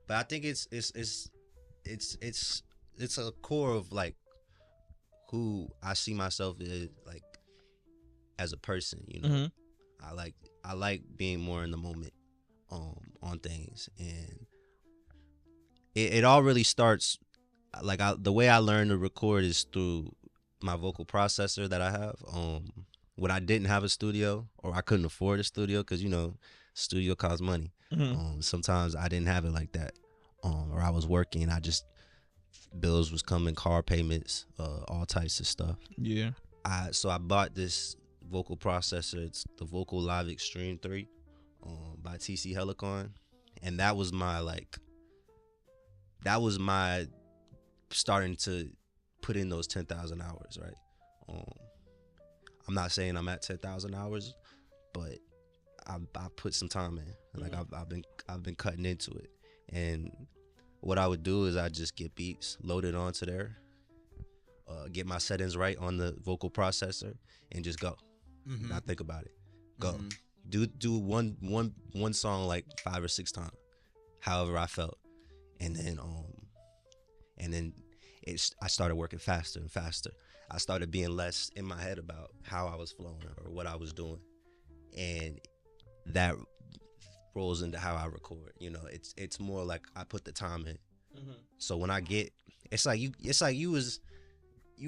S2: But I think it's a core of like who I see myself as, like, as a person, you know. I like being more in the moment on things, and it all really starts like the way I learned to record is through my vocal processor that I have. When I didn't have a studio, or I couldn't afford a studio, because you know studio costs money. Sometimes I didn't have it like that, or I was working, bills was coming, car payments, all types of stuff. So I bought this vocal processor. It's the Vocal Live Extreme 3 by TC Helicon, and that was my that was my starting to put in those 10,000 hours, right? I'm not saying I'm at 10,000 hours, but I put some time in. Like I've been cutting into it, and what I would do is I just get beats loaded onto there, get my settings right on the vocal processor, and just go. Not think about it. Go. Do one song like 5 or 6 times, however I felt, and then I started working faster and faster. I started being less in my head about how I was flowing or what I was doing, and that rolls into how I record. You know, it's more like I put the time in. So when I get, it's like you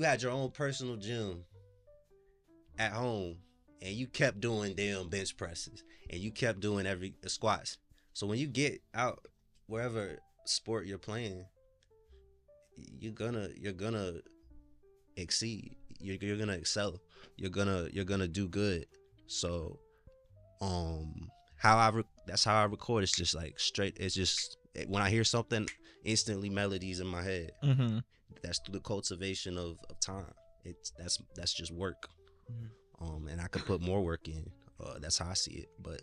S2: had your own personal gym at home, and you kept doing damn bench presses, and you kept doing every squats. So when you get out wherever sport you're playing, you're gonna exceed. You're gonna excel. You're gonna do good. So, that's how I record. It's just like straight. It's just when I hear something, instantly melodies in my head. That's through the cultivation of time. That's just work. And I could put more work in. That's how I see it. But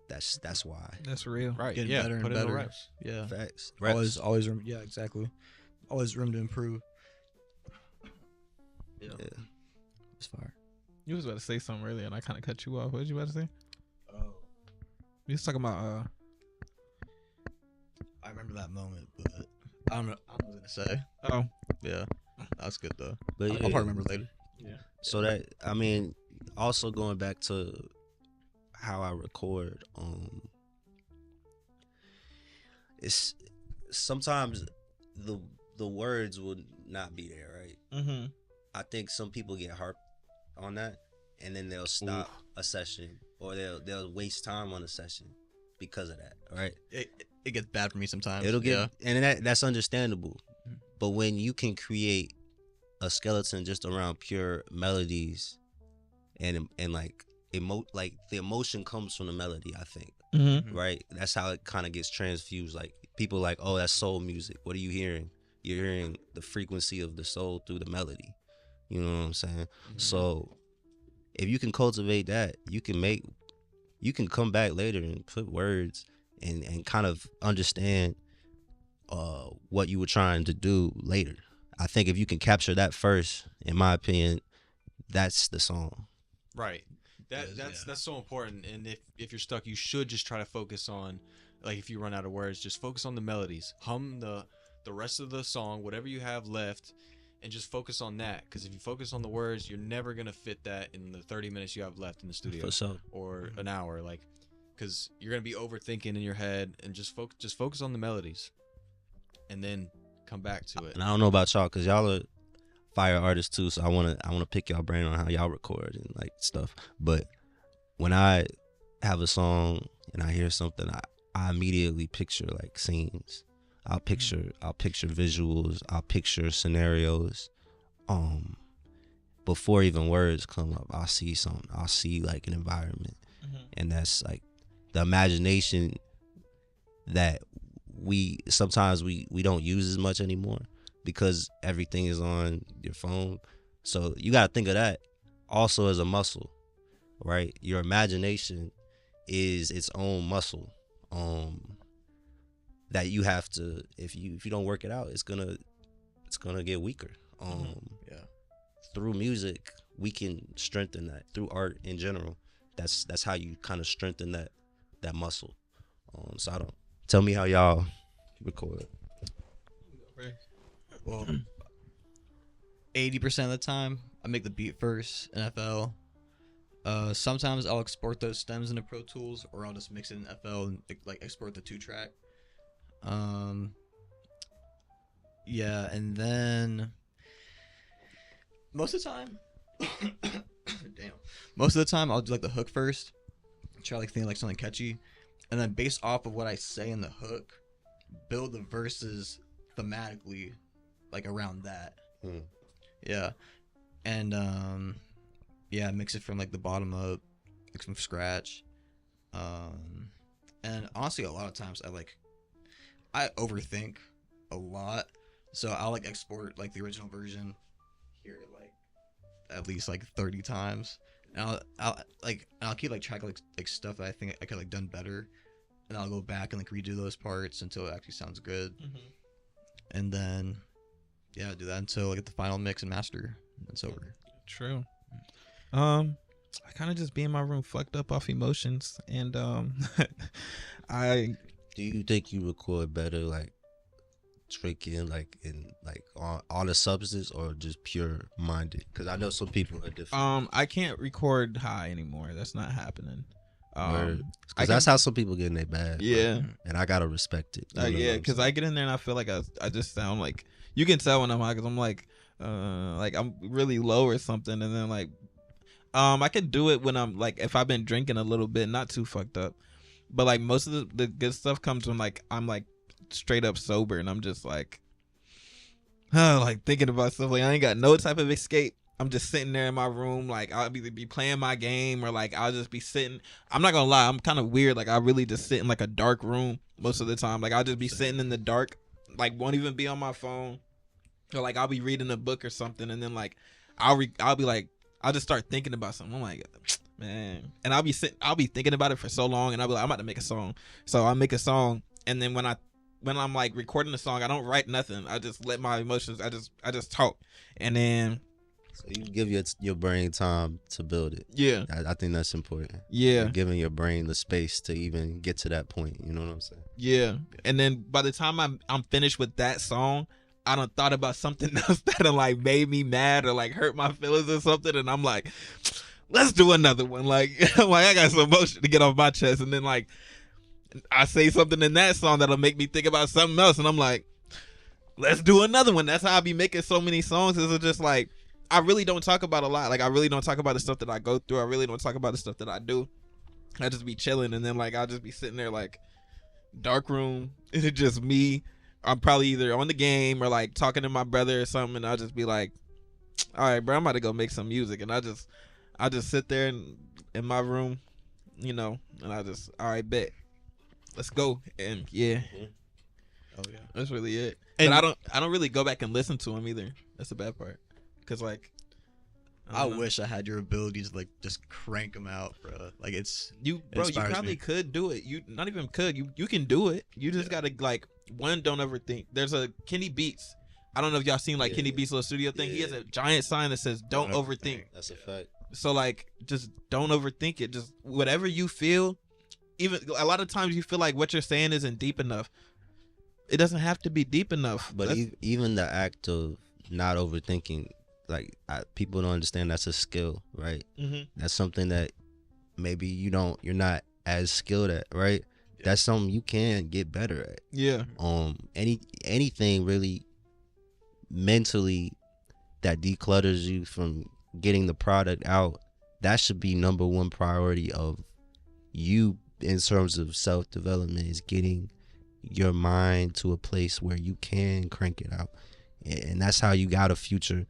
S2: that's why.
S1: That's real.
S4: Right.
S5: Getting
S4: Yeah.
S5: better and
S4: Put in the
S5: better.
S4: reps.
S5: Yeah.
S2: Facts. Reps.
S5: Always room. Yeah, exactly. Always room to improve. Yeah. It's fire.
S1: You was about to say something earlier, and I kind of cut you off. What was you about to say?
S3: Oh,
S1: You was talking about
S5: I remember that moment, but I don't know what I was gonna say.
S1: oh
S5: Yeah, that's good though.
S2: But
S5: I'll probably remember later.
S2: So that, I mean, also going back to how I record, it's sometimes the words will not be there, right? I think some people get harped on that, and then they'll stop a session, or they'll waste time on a session because of that, right?
S5: It gets bad for me sometimes.
S2: It'll get, and that's understandable. But when you can create a skeleton just around pure melodies, and like the emotion comes from the melody, I think, right? That's how it kind of gets transfused. Like people like, oh, that's soul music. What are you hearing? You're hearing the frequency of the soul through the melody. You know what I'm saying? So if you can cultivate that, you can come back later and put words and kind of understand what you were trying to do later. I think if you can capture that first, in my opinion, that's the song.
S4: Right. That's so important. And if you're stuck, you should just try to focus on, like, if you run out of words, just focus on the melodies. Hum the rest of the song, whatever you have left, and just focus on that. Because if you focus on the words, you're never gonna fit that in the 30 minutes you have left in the studio,
S2: For sure.
S4: or an hour. Like, because you're gonna be overthinking in your head, and just focus on the melodies, and then come back to it.
S2: And I don't know about y'all, because y'all are fire artists too, so I wanna pick y'all brain on how y'all record and like stuff. But when I have a song and I hear something, I immediately picture like scenes. I'll picture visuals, I'll picture scenarios. Before even words come up, I'll see something. I'll see like an environment. And that's like the imagination that we sometimes we don't use as much anymore, because everything is on your phone. So you got to think of that also as a muscle, right? Your imagination is its own muscle, that you have to, if you don't work it out, it's gonna get weaker. Through music we can strengthen that. Through art in general, that's how you kind of strengthen that muscle. So I don't, tell me how y'all record.
S5: Well, 80% of the time, I make the beat first in FL. Sometimes I'll export those stems into Pro Tools, or I'll just mix it in FL and like export the 2-track. Yeah, and then most of the time, most of the time I'll do like the hook first, try like think like something catchy, and then based off of what I say in the hook, build the verses thematically, like around that. Yeah, and yeah, mix it from like the bottom up, like from scratch. And honestly, a lot of times I overthink a lot, so I'll like export like the original version, hear it like at least like 30 times, and I'll keep like track of like stuff that I think I could like done better, and I'll go back and like redo those parts until it actually sounds good, and then yeah, do that until I get the final mix and master. It's over.
S1: True. I kind of just be in my room fucked up off emotions, and I
S2: Do you think you record better like drinking like in like on a substance or just pure minded? Because I know some people are different.
S1: I can't record high anymore. That's not happening.
S2: Because
S1: I
S2: that's
S1: can-
S2: how some people get in their bag. bro.
S1: Yeah.
S2: And I gotta respect it. You know
S1: Yeah,
S2: what I'm
S1: because
S2: saying?
S1: I get in there and I feel like I just sound like, you can tell when I'm high because I'm like I'm really low or something, and then like I can do it when I'm like, if I've been drinking a little bit, not too fucked up, but like most of the good stuff comes when like I'm like straight up sober and I'm just like like thinking about stuff, like I ain't got no type of escape. I'm just sitting there in my room, like I'll either be playing my game or like I'll just be sitting. I'm not gonna lie, I'm kind of weird. Like I really just sit in like a dark room most of the time. Like I'll just be sitting in the dark, like won't even be on my phone, or like I'll be reading a book or something, and then like I'll be like, I'll just start thinking about something. I'm like, man, and I'll be thinking about it for so long, and I'll be like, I'm about to make a song. So I make a song, and then when I'm like recording the song, I don't write nothing. I just let my emotions. I just talk, and then
S2: So you give your brain time to build it.
S1: yeah,
S2: I think that's important.
S1: yeah.
S2: You're giving your brain the space to even get to that point. You know what I'm saying?
S1: Yeah, and then by the time I'm finished with that song, I done thought about something else that done like made me mad or like hurt my feelings or something, and I'm like, let's do another one. Like, like I got some emotion to get off my chest, and then like I say something in that song that'll make me think about something else, and I'm like, let's do another one. That's how I be making so many songs. Is just like I really don't talk about a lot. Like I really don't talk about the stuff that I go through. I really don't talk about the stuff that I do. I just be chilling, and then like I'll just be sitting there like dark room. It's just me. I'm probably either on the game or like talking to my brother or something, and I'll just be like, all right, bro, I'm about to go make some music, and I just sit there in my room, you know, and I just, all right, bet, let's go. And yeah,
S5: Oh yeah.
S1: that's really it.
S5: And-
S1: But I don't really go back and listen to them either. That's the bad part, because like
S5: I
S1: don't know.
S5: wish I had your ability to like just crank them out, bro. Like it's
S1: You
S5: inspires
S1: probably
S5: me.
S1: could do it. You not even could. You can do it. You just gotta like, one, don't overthink. There's a Kenny Beats. I don't know if y'all seen like
S2: Yeah.
S1: Kenny Beats little studio thing. He has a giant sign that says "Don't
S5: Don't
S1: overthink."
S2: That's a fact.
S1: So like, just don't overthink it. Just whatever you feel. Even a lot of times you feel like what you're saying isn't deep enough. It doesn't have to be deep enough.
S2: But
S1: That's-
S2: even the act of not overthinking, like people don't understand that's a skill, right?
S1: Mhm.
S2: That's something that maybe you're not as skilled at, right? That's something you can get better at.
S1: Yeah.
S2: Anything really mentally that declutters you from getting the product out, that should be number one priority of you in terms of self-development, is getting your mind to a place where you can crank it out. And that's how you got a future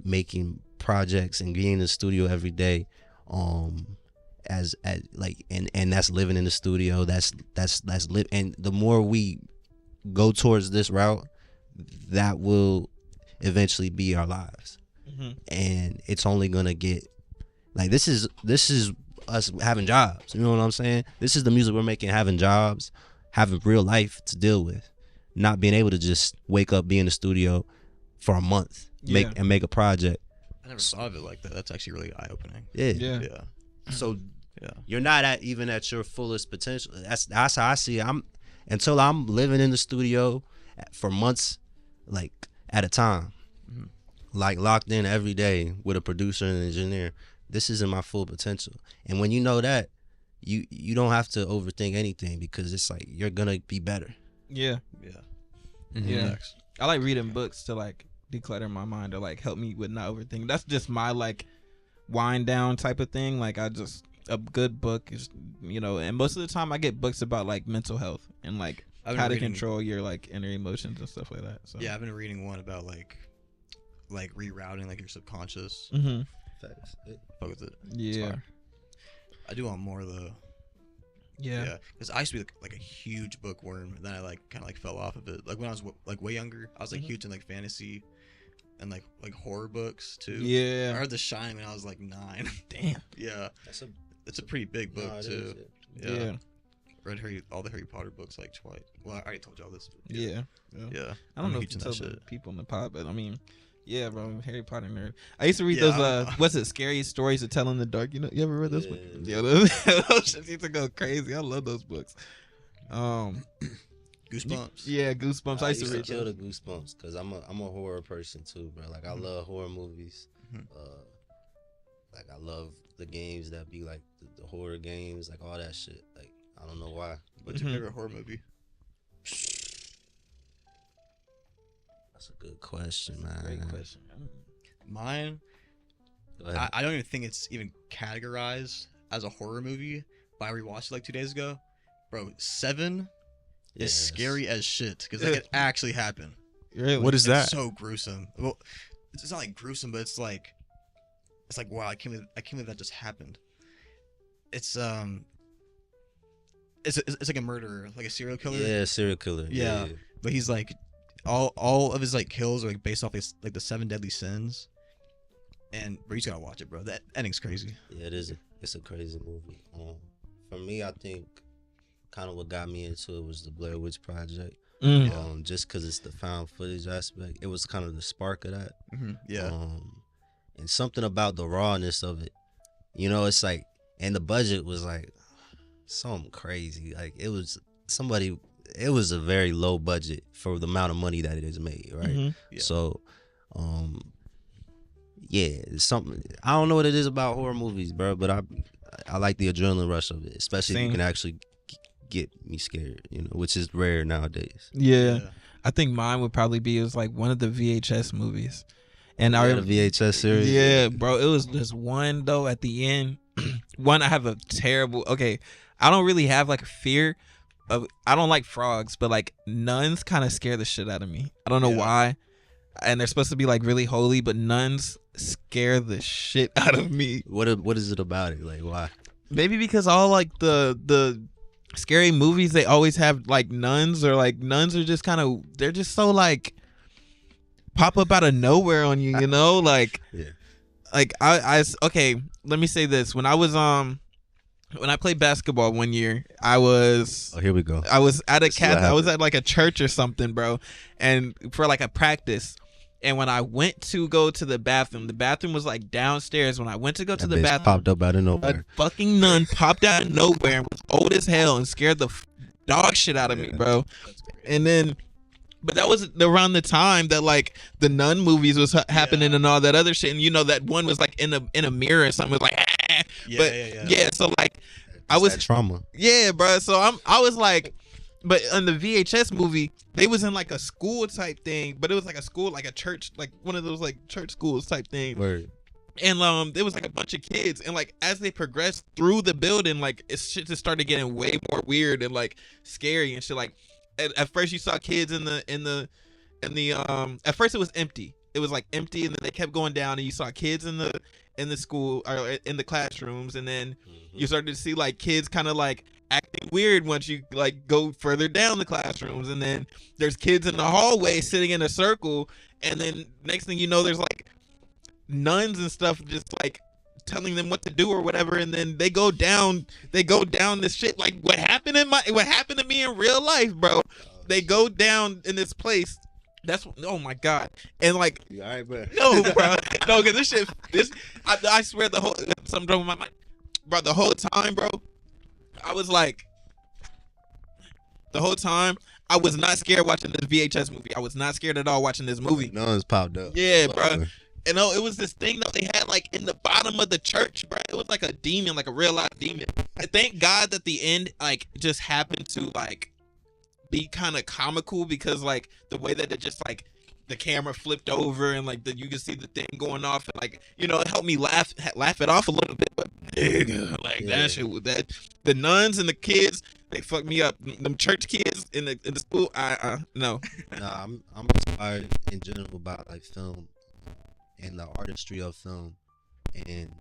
S2: making projects and being in the studio every day, as like and that's living in the studio, that's live. And the more we go towards this route, that will eventually be our lives.
S1: Mhm.
S2: And it's only gonna get like, this is us having jobs, you know what I'm saying? This is the music we're making, having jobs, having real life to deal with, not being able to just wake up, be in the studio for a month,
S1: Yeah.
S2: make a project.
S5: I never thought of it like that. That's actually really eye opening.
S2: Yeah.
S1: Yeah.
S5: Yeah.
S2: So
S5: Yeah.
S2: you're not even at your fullest potential. That's how I see it. Until I'm living in the studio for months, like at a time,
S5: Mhm.
S2: like locked in every day with a producer and an engineer. This isn't my full potential. And when you know that, you don't have to overthink anything, because it's like you're gonna be better.
S1: Yeah.
S5: Yeah.
S1: Yeah.
S5: Facts.
S1: I like reading books to like declutter my mind or like help me with not overthinking. That's just my like wind down type of thing. Like a good book is, you know, and most of the time I get books about like mental health and like
S5: I've been
S1: how to
S5: reading-
S1: control your like inner emotions and stuff like that. So
S5: Yeah, I've been reading one about like rerouting like your subconscious.
S1: Mhm.
S5: Fuck with it. It's
S1: Yeah.
S5: fire. I do want more though.
S1: Yeah.
S5: Because I used to be like a huge bookworm, and then I like kind of like fell off of it. Like when I was like way younger, I was like huge in like fantasy and like horror books too.
S1: Yeah.
S5: I read The Shining when I was like 9.
S1: Damn.
S5: Yeah,
S2: That's a
S5: it's a pretty big book
S2: no, it
S5: too.
S2: is.
S1: Yeah.
S5: Read all the Harry Potter books like twice. Well, I already told y'all this. But
S1: Yeah.
S5: yeah.
S1: I don't know if
S5: huge
S1: you
S5: in
S1: tell
S5: that
S1: the
S5: shit.
S1: people in the pod, but I mean, yeah, bro, I'm a Harry Potter nerd. I used to read
S5: Yeah,
S1: those. What's it? Scariest stories to tell in the dark. You ever read those?
S2: Yeah.
S1: books? Yeah, those shits used to go crazy. I love those books.
S5: Goosebumps.
S1: Yeah, Goosebumps. I used to read
S2: kill
S1: those.
S2: the goosebumps because I'm a horror person too, bro. Like I love horror movies.
S5: Mhm.
S2: Like I love the games that be like the horror games, like all that shit. Like I don't know why.
S5: What's your
S1: Mhm.
S5: favorite horror movie?
S2: That's a good question, man.
S1: Great question.
S5: Mine.
S2: Go ahead.
S5: I don't even think it's even categorized as a horror movie, but I rewatched it like 2 days ago. Bro, Seven is
S2: Yes.
S5: scary as shit because that could actually happen.
S1: Really?
S4: What is
S5: It's
S4: that?
S5: so gruesome. Well, it's not like gruesome, but it's like wow, I can't believe that just happened. It's it's like a murderer, like a serial killer.
S2: Yeah, serial killer.
S5: Yeah. But he's like all of his like kills are like based off like the 7 deadly sins. And bro, you just gotta watch it, bro. That ending's crazy.
S2: Yeah, it's a crazy movie. For me, I think kind of what got me into it was the Blair Witch Project.
S1: Mm.
S2: Just because it's the found footage aspect, it was kind of the spark of that.
S5: Yeah.
S2: And something about the rawness of it, you know, it's like, and the budget was like something crazy. Like it was a very low budget for the amount of money that it is made, right?
S1: Mhm.
S5: Yeah.
S2: So, yeah, it's something. I don't know what it is about horror movies, bro, but I like the adrenaline rush of it, especially if
S1: Same.
S2: you can actually get me scared, you know, which is rare nowadays.
S1: Yeah. I think mine would probably be like one of the VHS movies. And I
S2: The VHS series.
S1: Yeah, bro. It was this one though at the end. One, I have a terrible. Okay, I don't really have like a fear of. I don't like frogs, but like nuns kind of scare the shit out of me. I don't know
S5: Yeah.
S1: why. And they're supposed to be like really holy, but nuns scare the shit out of me.
S2: What is it about it? Like why?
S1: Maybe because all like the scary movies, they always have like nuns, or like nuns are just kind of, they're just so like pop up out of nowhere on you, you know? Like,
S2: Yeah.
S1: like okay, let me say this. When I was when I played basketball one year, I was
S2: Oh, here we go.
S1: at a
S2: This is what
S1: Catholic, I was
S2: happened.
S1: at like a church or something, bro, and for like a practice. And when I went to go to the bathroom was like downstairs. When I went to go to
S2: That
S1: the
S2: bitch
S1: bathroom,
S2: popped up out of
S1: a
S2: nowhere.
S1: fucking nun popped out of nowhere and was old as hell and scared the dog shit out of me, bro. And then, but that was around the time that like the nun movies was happening and all that other shit. And you know that one was like in a mirror or something. It was like, ah.
S5: Yeah.
S1: So like, I
S2: It's
S1: was
S2: that trauma.
S1: yeah, bro. So I was like, but in the VHS movie, they was in like a school type thing, but it was like a school, like a church, like one of those like church schools type thing.
S2: Word.
S1: And there was like a bunch of kids, and like as they progressed through the building, like shit just started getting way more weird and like scary and shit. Like at first you saw kids in the at first it was empty. It was like empty, and then they kept going down, and you saw kids in the school or in the classrooms, and then you started to see like kids kind of like acting weird once you like go further down the classrooms, and then there's kids in the hallway sitting in a circle, and then next thing you know there's like nuns and stuff just like telling them what to do or whatever, and then they go down this shit like what happened to me in real life, bro. They go down in this place. That's, oh my god. And like,
S2: You all right, bro?
S1: no, bro, no, because I swear something wrong with my mind, bro. The whole time, bro, I was like, the whole time I was not scared watching this VHS movie. I was not scared at all watching this movie.
S2: Nuns popped up.
S1: Yeah, bro. And it was this thing that they had like in the bottom of the church, bro. It was like a demon, like a real life demon. And thank God that the end like just happened to like be kind of comical, because like the way that it just like the camera flipped over and like you could see the thing going off, and like, you know, it helped me laugh it off a little bit. But nigga, like that shit with that, the nuns and the kids, they fucked me up. Them church kids in the school, no.
S2: Nah, I'm inspired in general about like film and the artistry of film, and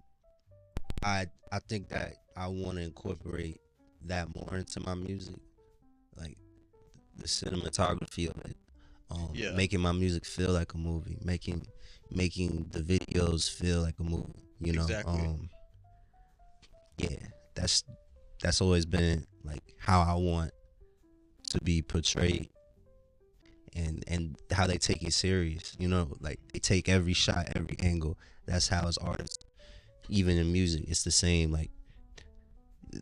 S2: I think that I want to incorporate that more into my music, like the cinematography of it,
S5: Yeah.
S2: making my music feel like a movie, making the videos feel like a movie. You know,
S5: Exactly.
S2: yeah, that's always been like how I want to be portrayed, and how they take it serious. You know, like they take every shot, every angle. That's how as artists, even in music, it's the same. Like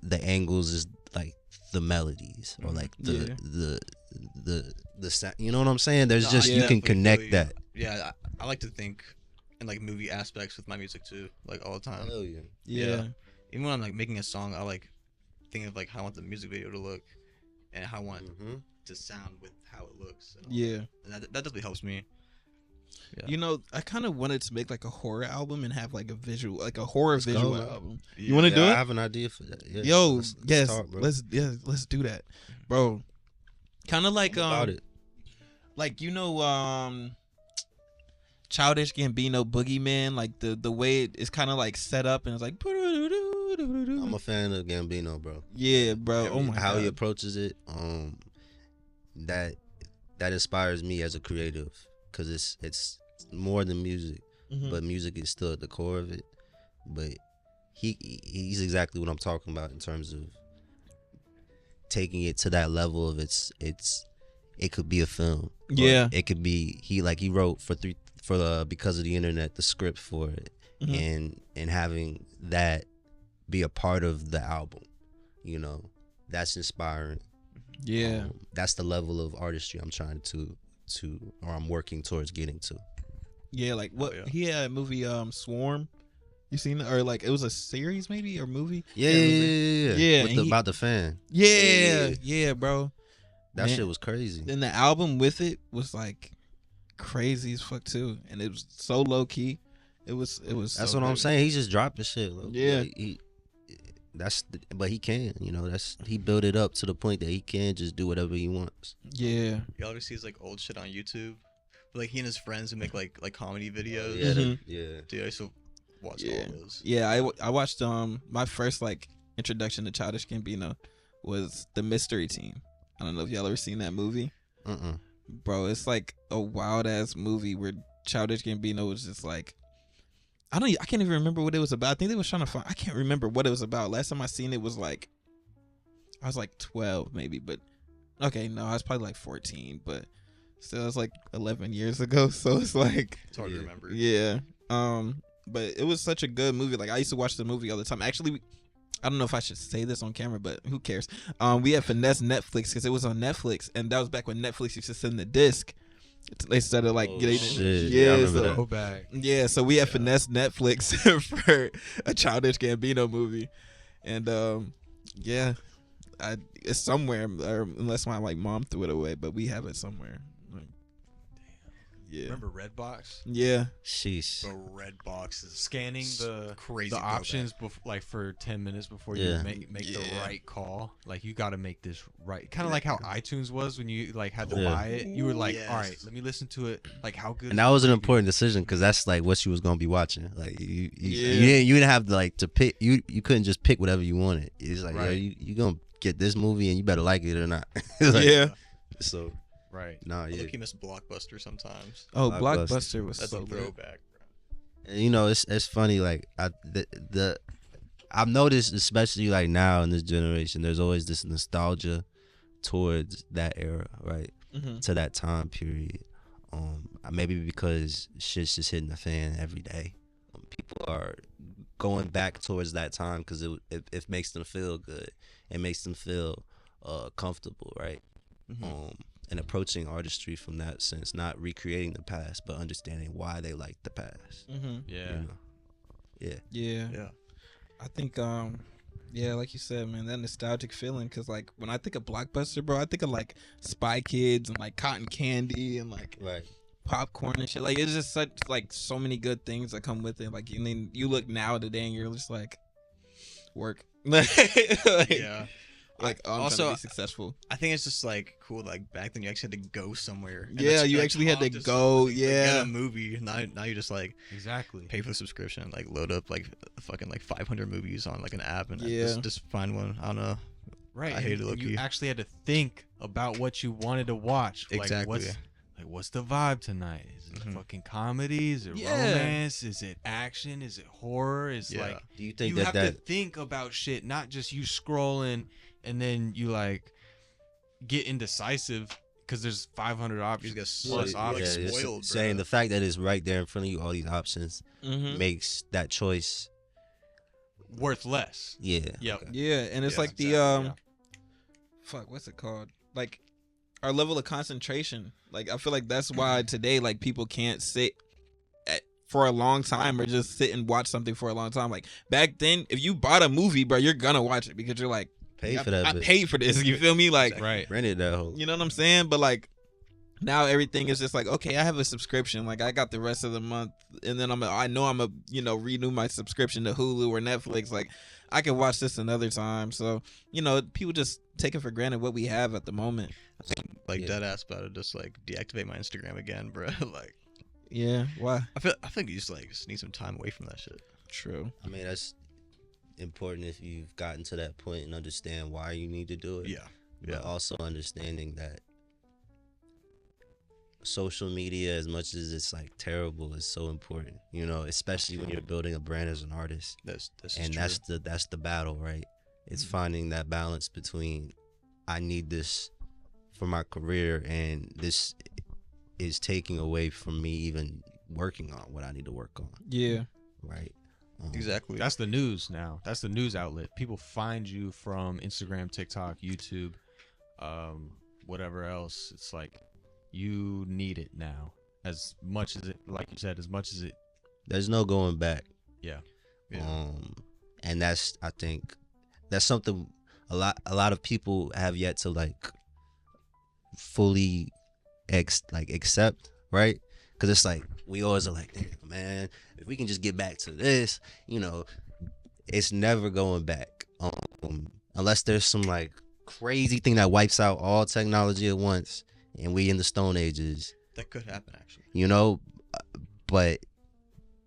S2: the angles is like the melodies or like
S1: Yeah.
S2: the sound. You know what I'm saying? There's
S5: No,
S2: just
S5: I
S2: you can
S5: definitely feel
S2: connect
S5: you.
S2: that.
S5: Yeah, I like to think in like movie aspects with my music too, like all the time.
S2: Hell yeah.
S1: Yeah.
S5: Even when I'm like making a song, I like think of like how I want the music video to look and how I want
S2: Mm-hmm.
S5: to sound with how it looks. And all
S1: Yeah.
S5: that. And that definitely helps me. Yeah.
S1: You know, I kind of wanted to make like a horror album and have like a visual, like a horror
S2: Let's go,
S1: visual
S2: man.
S1: album.
S5: Yeah.
S1: You want to do
S2: I
S1: it?
S2: have an idea for that. Yeah.
S1: Yo,
S2: let's
S1: yes,
S2: talk, bro.
S1: let's do that, bro. Kind of like
S2: I'm about it.
S1: like you know Childish Gambino Boogeyman, like the way it's kind of like set up and it's like
S2: I'm a fan of Gambino, bro.
S1: yeah, bro. Oh my
S2: How
S1: god.
S2: he approaches it, that inspires me as a creative, because it's more than music,
S1: Mhm.
S2: but music is still at the core of it. But he's exactly what I'm talking about in terms of taking it to that level of it could be a film. Or
S1: Yeah.
S2: it could be he wrote for because of the internet the script for it,
S1: Mhm.
S2: and having that be a part of the album, you know, that's inspiring.
S1: Yeah.
S2: That's the level of artistry I'm trying to or I'm working towards getting to.
S1: Yeah, like what
S5: yeah.
S1: he had a movie Swarm. You seen it? Or like it was a series maybe or movie?
S2: Yeah.
S1: Yeah,
S2: With
S1: and
S2: about the fan.
S1: Yeah, bro.
S2: That
S1: Man.
S2: shit was crazy.
S1: Then the album with it was like crazy as fuck too, and it was so low key. It was.
S2: That's
S1: so
S2: what I'm
S1: good.
S2: saying. He's just dropping shit. Look.
S1: Yeah.
S2: Like, but he can, you know, he built it up to the point that he can just do whatever he wants.
S1: Yeah.
S5: You ever see his like old shit on YouTube? Like he and his friends who make like comedy videos.
S2: Yeah,
S1: Mhm.
S2: yeah.
S5: Dude, I used to watch
S1: Yeah.
S5: all those.
S1: Yeah, I watched my first like introduction to Childish Gambino was The Mystery Team. I don't know if y'all ever seen that movie. Bro, it's like a wild ass movie where Childish Gambino was just like I can't even remember what it was about. I think they was trying to find I can't remember what it was about. Last time I seen it was like I was like 12 maybe, but okay, no, I was probably like 14, but still it's like 11 years ago, so it's like
S5: It's hard to
S2: Yeah.
S5: remember.
S1: yeah. But it was such a good movie. Like I used to watch the movie all the time. Actually, I don't know if I should say this on camera, but who cares? We had finesse Netflix because it was on Netflix, and that was back when Netflix used to send the disc. They started like
S2: Oh,
S1: getting
S2: shit.
S1: yeah,
S2: I remember
S1: so-
S2: that.
S4: Go back.
S1: yeah. So we had finesse Netflix for a Childish Gambino movie, and yeah, it's somewhere, or unless my like mom threw it away, but we have it somewhere. Like, yeah,
S4: Remember Redbox?
S1: yeah.
S2: Sheesh.
S5: Bro, red boxes.
S4: Scanning the
S5: Crazy
S4: the
S5: throwback.
S4: options like for 10 minutes before
S2: Yeah.
S4: you make the
S1: Yeah.
S4: right call. Like you got to make this right. Kind of like how iTunes was when you like had to
S2: Yeah.
S4: buy it. You were like,
S5: Yes.
S4: all right, let me listen to it. Like how good.
S2: And
S4: is
S2: that
S4: the
S2: was an
S4: preview?
S2: important decision because that's like what she was gonna be watching. Like
S1: Yeah.
S2: you didn't have to like to pick. You couldn't just pick whatever you wanted. It's like, yo,
S4: Right.
S2: you gonna get this movie and you better like it or not. Like,
S1: Yeah.
S2: So
S4: Right.
S2: nah,
S5: I
S2: yeah.
S5: look, you miss Blockbuster sometimes.
S1: Oh,
S2: Blockbuster.
S1: Blockbuster was
S5: That's
S1: so
S5: a
S1: good.
S5: throwback, bro.
S2: And, you know, it's funny. Like I've noticed, especially like now in this generation, there's always this nostalgia towards that era, right?
S1: Mm-hmm.
S2: To that time period. Maybe because shit's just hitting the fan every day. People are going back towards that time because it makes them feel good. It makes them feel comfortable, right?
S5: Mhm.
S2: And approaching artistry from that sense, not recreating the past, but understanding why they like the past.
S1: Mm-hmm.
S4: Yeah.
S2: You know? Yeah.
S1: Yeah.
S5: Yeah.
S1: I think yeah, like you said, man, that nostalgic feeling. Cause like when I think of Blockbuster, bro, I think of like Spy Kids and like cotton candy and like
S2: Right.
S1: popcorn and shit. Like it's just such like so many good things that come with it. Like and then you look now today and you're just like work. Like,
S5: Yeah.
S1: Like oh, I'm
S5: Also,
S1: trying to be successful.
S5: I think it's just like cool. Like back then, you actually had to go somewhere. and
S1: Yeah,
S5: that's,
S1: you
S5: like,
S1: actually had to
S5: talk
S1: go,
S5: somebody, like,
S1: yeah.
S5: get a movie. Now you just like
S4: Exactly.
S5: pay for the subscription, like load up like fucking like 500 movies on like an app and
S1: Yeah.
S5: just find one. I don't know.
S4: Right.
S5: I hated
S4: and
S5: low-key.
S4: you actually had to think about what you wanted to watch.
S5: Exactly.
S4: What's the vibe tonight? Is it
S5: Mhm.
S4: fucking comedy? Is it
S1: Yeah.
S4: romance? Is it action? Is it horror? Is
S5: Yeah.
S4: like
S2: Do you think
S4: you
S2: that
S4: have to think about shit, not just you scrolling and then you like get indecisive because there's 500 options.
S5: get
S4: plus
S5: so-
S4: options.
S5: like, spoiled,
S2: saying
S5: bruh.
S2: the fact that it's right there in front of you, all these options
S1: Mm-hmm.
S2: makes that choice.
S4: Worth less.
S2: Yeah.
S4: Yep.
S2: okay.
S1: Yeah, and it's
S5: Yeah,
S1: like the
S4: exactly, yeah.
S1: fuck, what's it called? Like our level of concentration. Like I feel like that's why today like people can't sit for a long time or just sit and watch something for a long time. Like back then, if you bought a movie, bro, you're gonna watch it because you're like,
S2: Pay
S1: I,
S2: for that.
S1: I
S2: bitch.
S1: paid for this. You feel me? Like,
S4: Right.
S2: Rented that whole.
S1: you know what I'm saying? But like now everything is just like, okay, I have a subscription. Like I got the rest of the month, and then I know I'm a renew my subscription to Hulu or Netflix. Like I can watch this another time. So people just take it for granted what we have at the moment.
S5: Like
S2: Yeah.
S5: dead ass about to just like deactivate my Instagram again, bro. Like
S1: Yeah. Why?
S5: I feel like you just need some time away from that shit.
S1: True.
S2: I mean, that's important if you've gotten to that point and understand why you need to do it.
S5: Yeah.
S2: But also understanding that social media, as much as it's like terrible, is so important. Especially when you're building a brand as an artist.
S5: That's
S2: And
S5: true.
S2: that's the battle, right? It's finding that balance between I need this for my career and this is taking away from me even working on what I need to work on,
S1: Yeah.
S2: right?
S5: Exactly.
S4: That's the news now. That's the news outlet. People find you from Instagram, TikTok, YouTube, whatever else. It's like you need it now. As much as it, like you said, as much as it.
S2: There's no going back.
S4: Yeah.
S5: Yeah.
S2: And that's, I think that's something a lot of people have yet to like fully accept, right? Because it's like we always are like, damn, man, if we can just get back to this, it's never going back, unless there's some like crazy thing that wipes out all technology at once and we in the Stone Ages,
S5: That could happen actually.
S2: but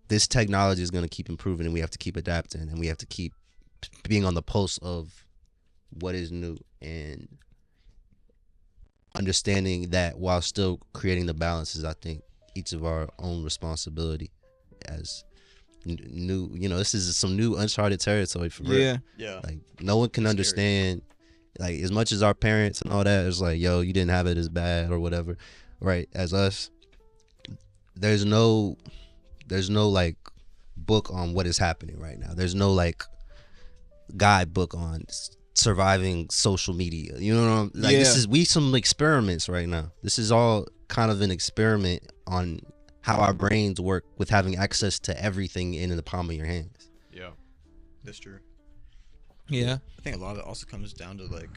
S2: this technology is going to keep improving and we have to keep adapting and we have to keep being on the pulse of what is new and understanding that while still creating the balances. I think each of our own responsibility as new, this is some new uncharted territory for real.
S1: Yeah.
S5: Yeah.
S2: Like no one can understand, like as much as our parents and all that is like, yo, you didn't have it as bad or whatever, right? As us, there's no like book on what is happening right now. There's no like guidebook on surviving social media. You know what I'm like?
S1: Yeah.
S2: This is some experiments right now. This is all kind of an experiment on how our brains work with having access to everything in the palm of your hands.
S4: Yeah.
S5: That's true.
S1: Yeah.
S5: I think a lot of it also comes down to like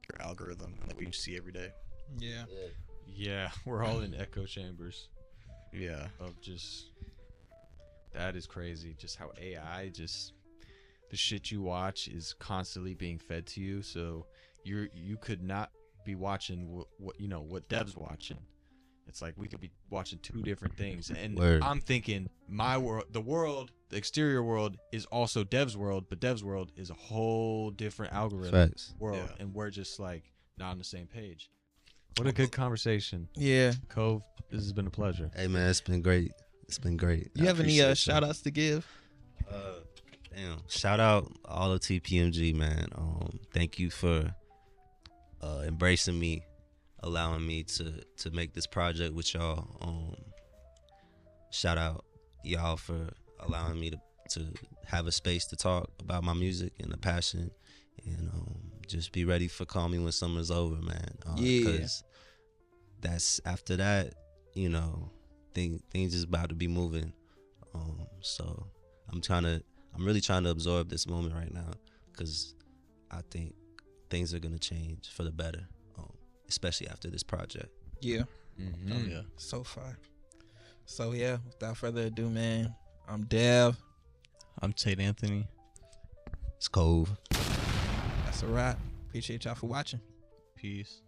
S5: your algorithm that we see every day.
S1: Yeah.
S4: Yeah. We're all in echo chambers
S5: Yeah.
S4: of just. That is crazy. Just how AI the shit you watch is constantly being fed to you. So you could not be watching what Dev's watching. It's like we could be watching two different things. And
S2: Word.
S4: I'm thinking my world, the exterior world is also Dev's world, but Dev's world is a whole different algorithm
S2: Facts.
S4: world,
S5: Yeah.
S4: and we're just like not on the same page. What a good conversation,
S1: Yeah.
S4: Cove. This has been a pleasure.
S2: Hey man, it's been great.
S1: You have any shout outs to give?
S2: Damn. Shout out all of TPMG, man. Thank you for embracing me, allowing me to make this project with y'all. Shout out y'all for allowing me to have a space to talk about my music and the passion, and just be ready for Call Me When Summer's Over, man.
S1: Yeah.
S2: 'Cause that's after that, things is about to be moving. So I'm really trying to absorb this moment right now, because I think things are gonna change for the better, especially after this project.
S1: Yeah.
S4: Mm-hmm.
S5: Oh yeah.
S1: So far. So yeah, without further ado, man, I'm Dev.
S5: I'm Tate Anthony.
S2: It's COV.
S1: That's a wrap. Appreciate y'all for watching.
S5: Peace.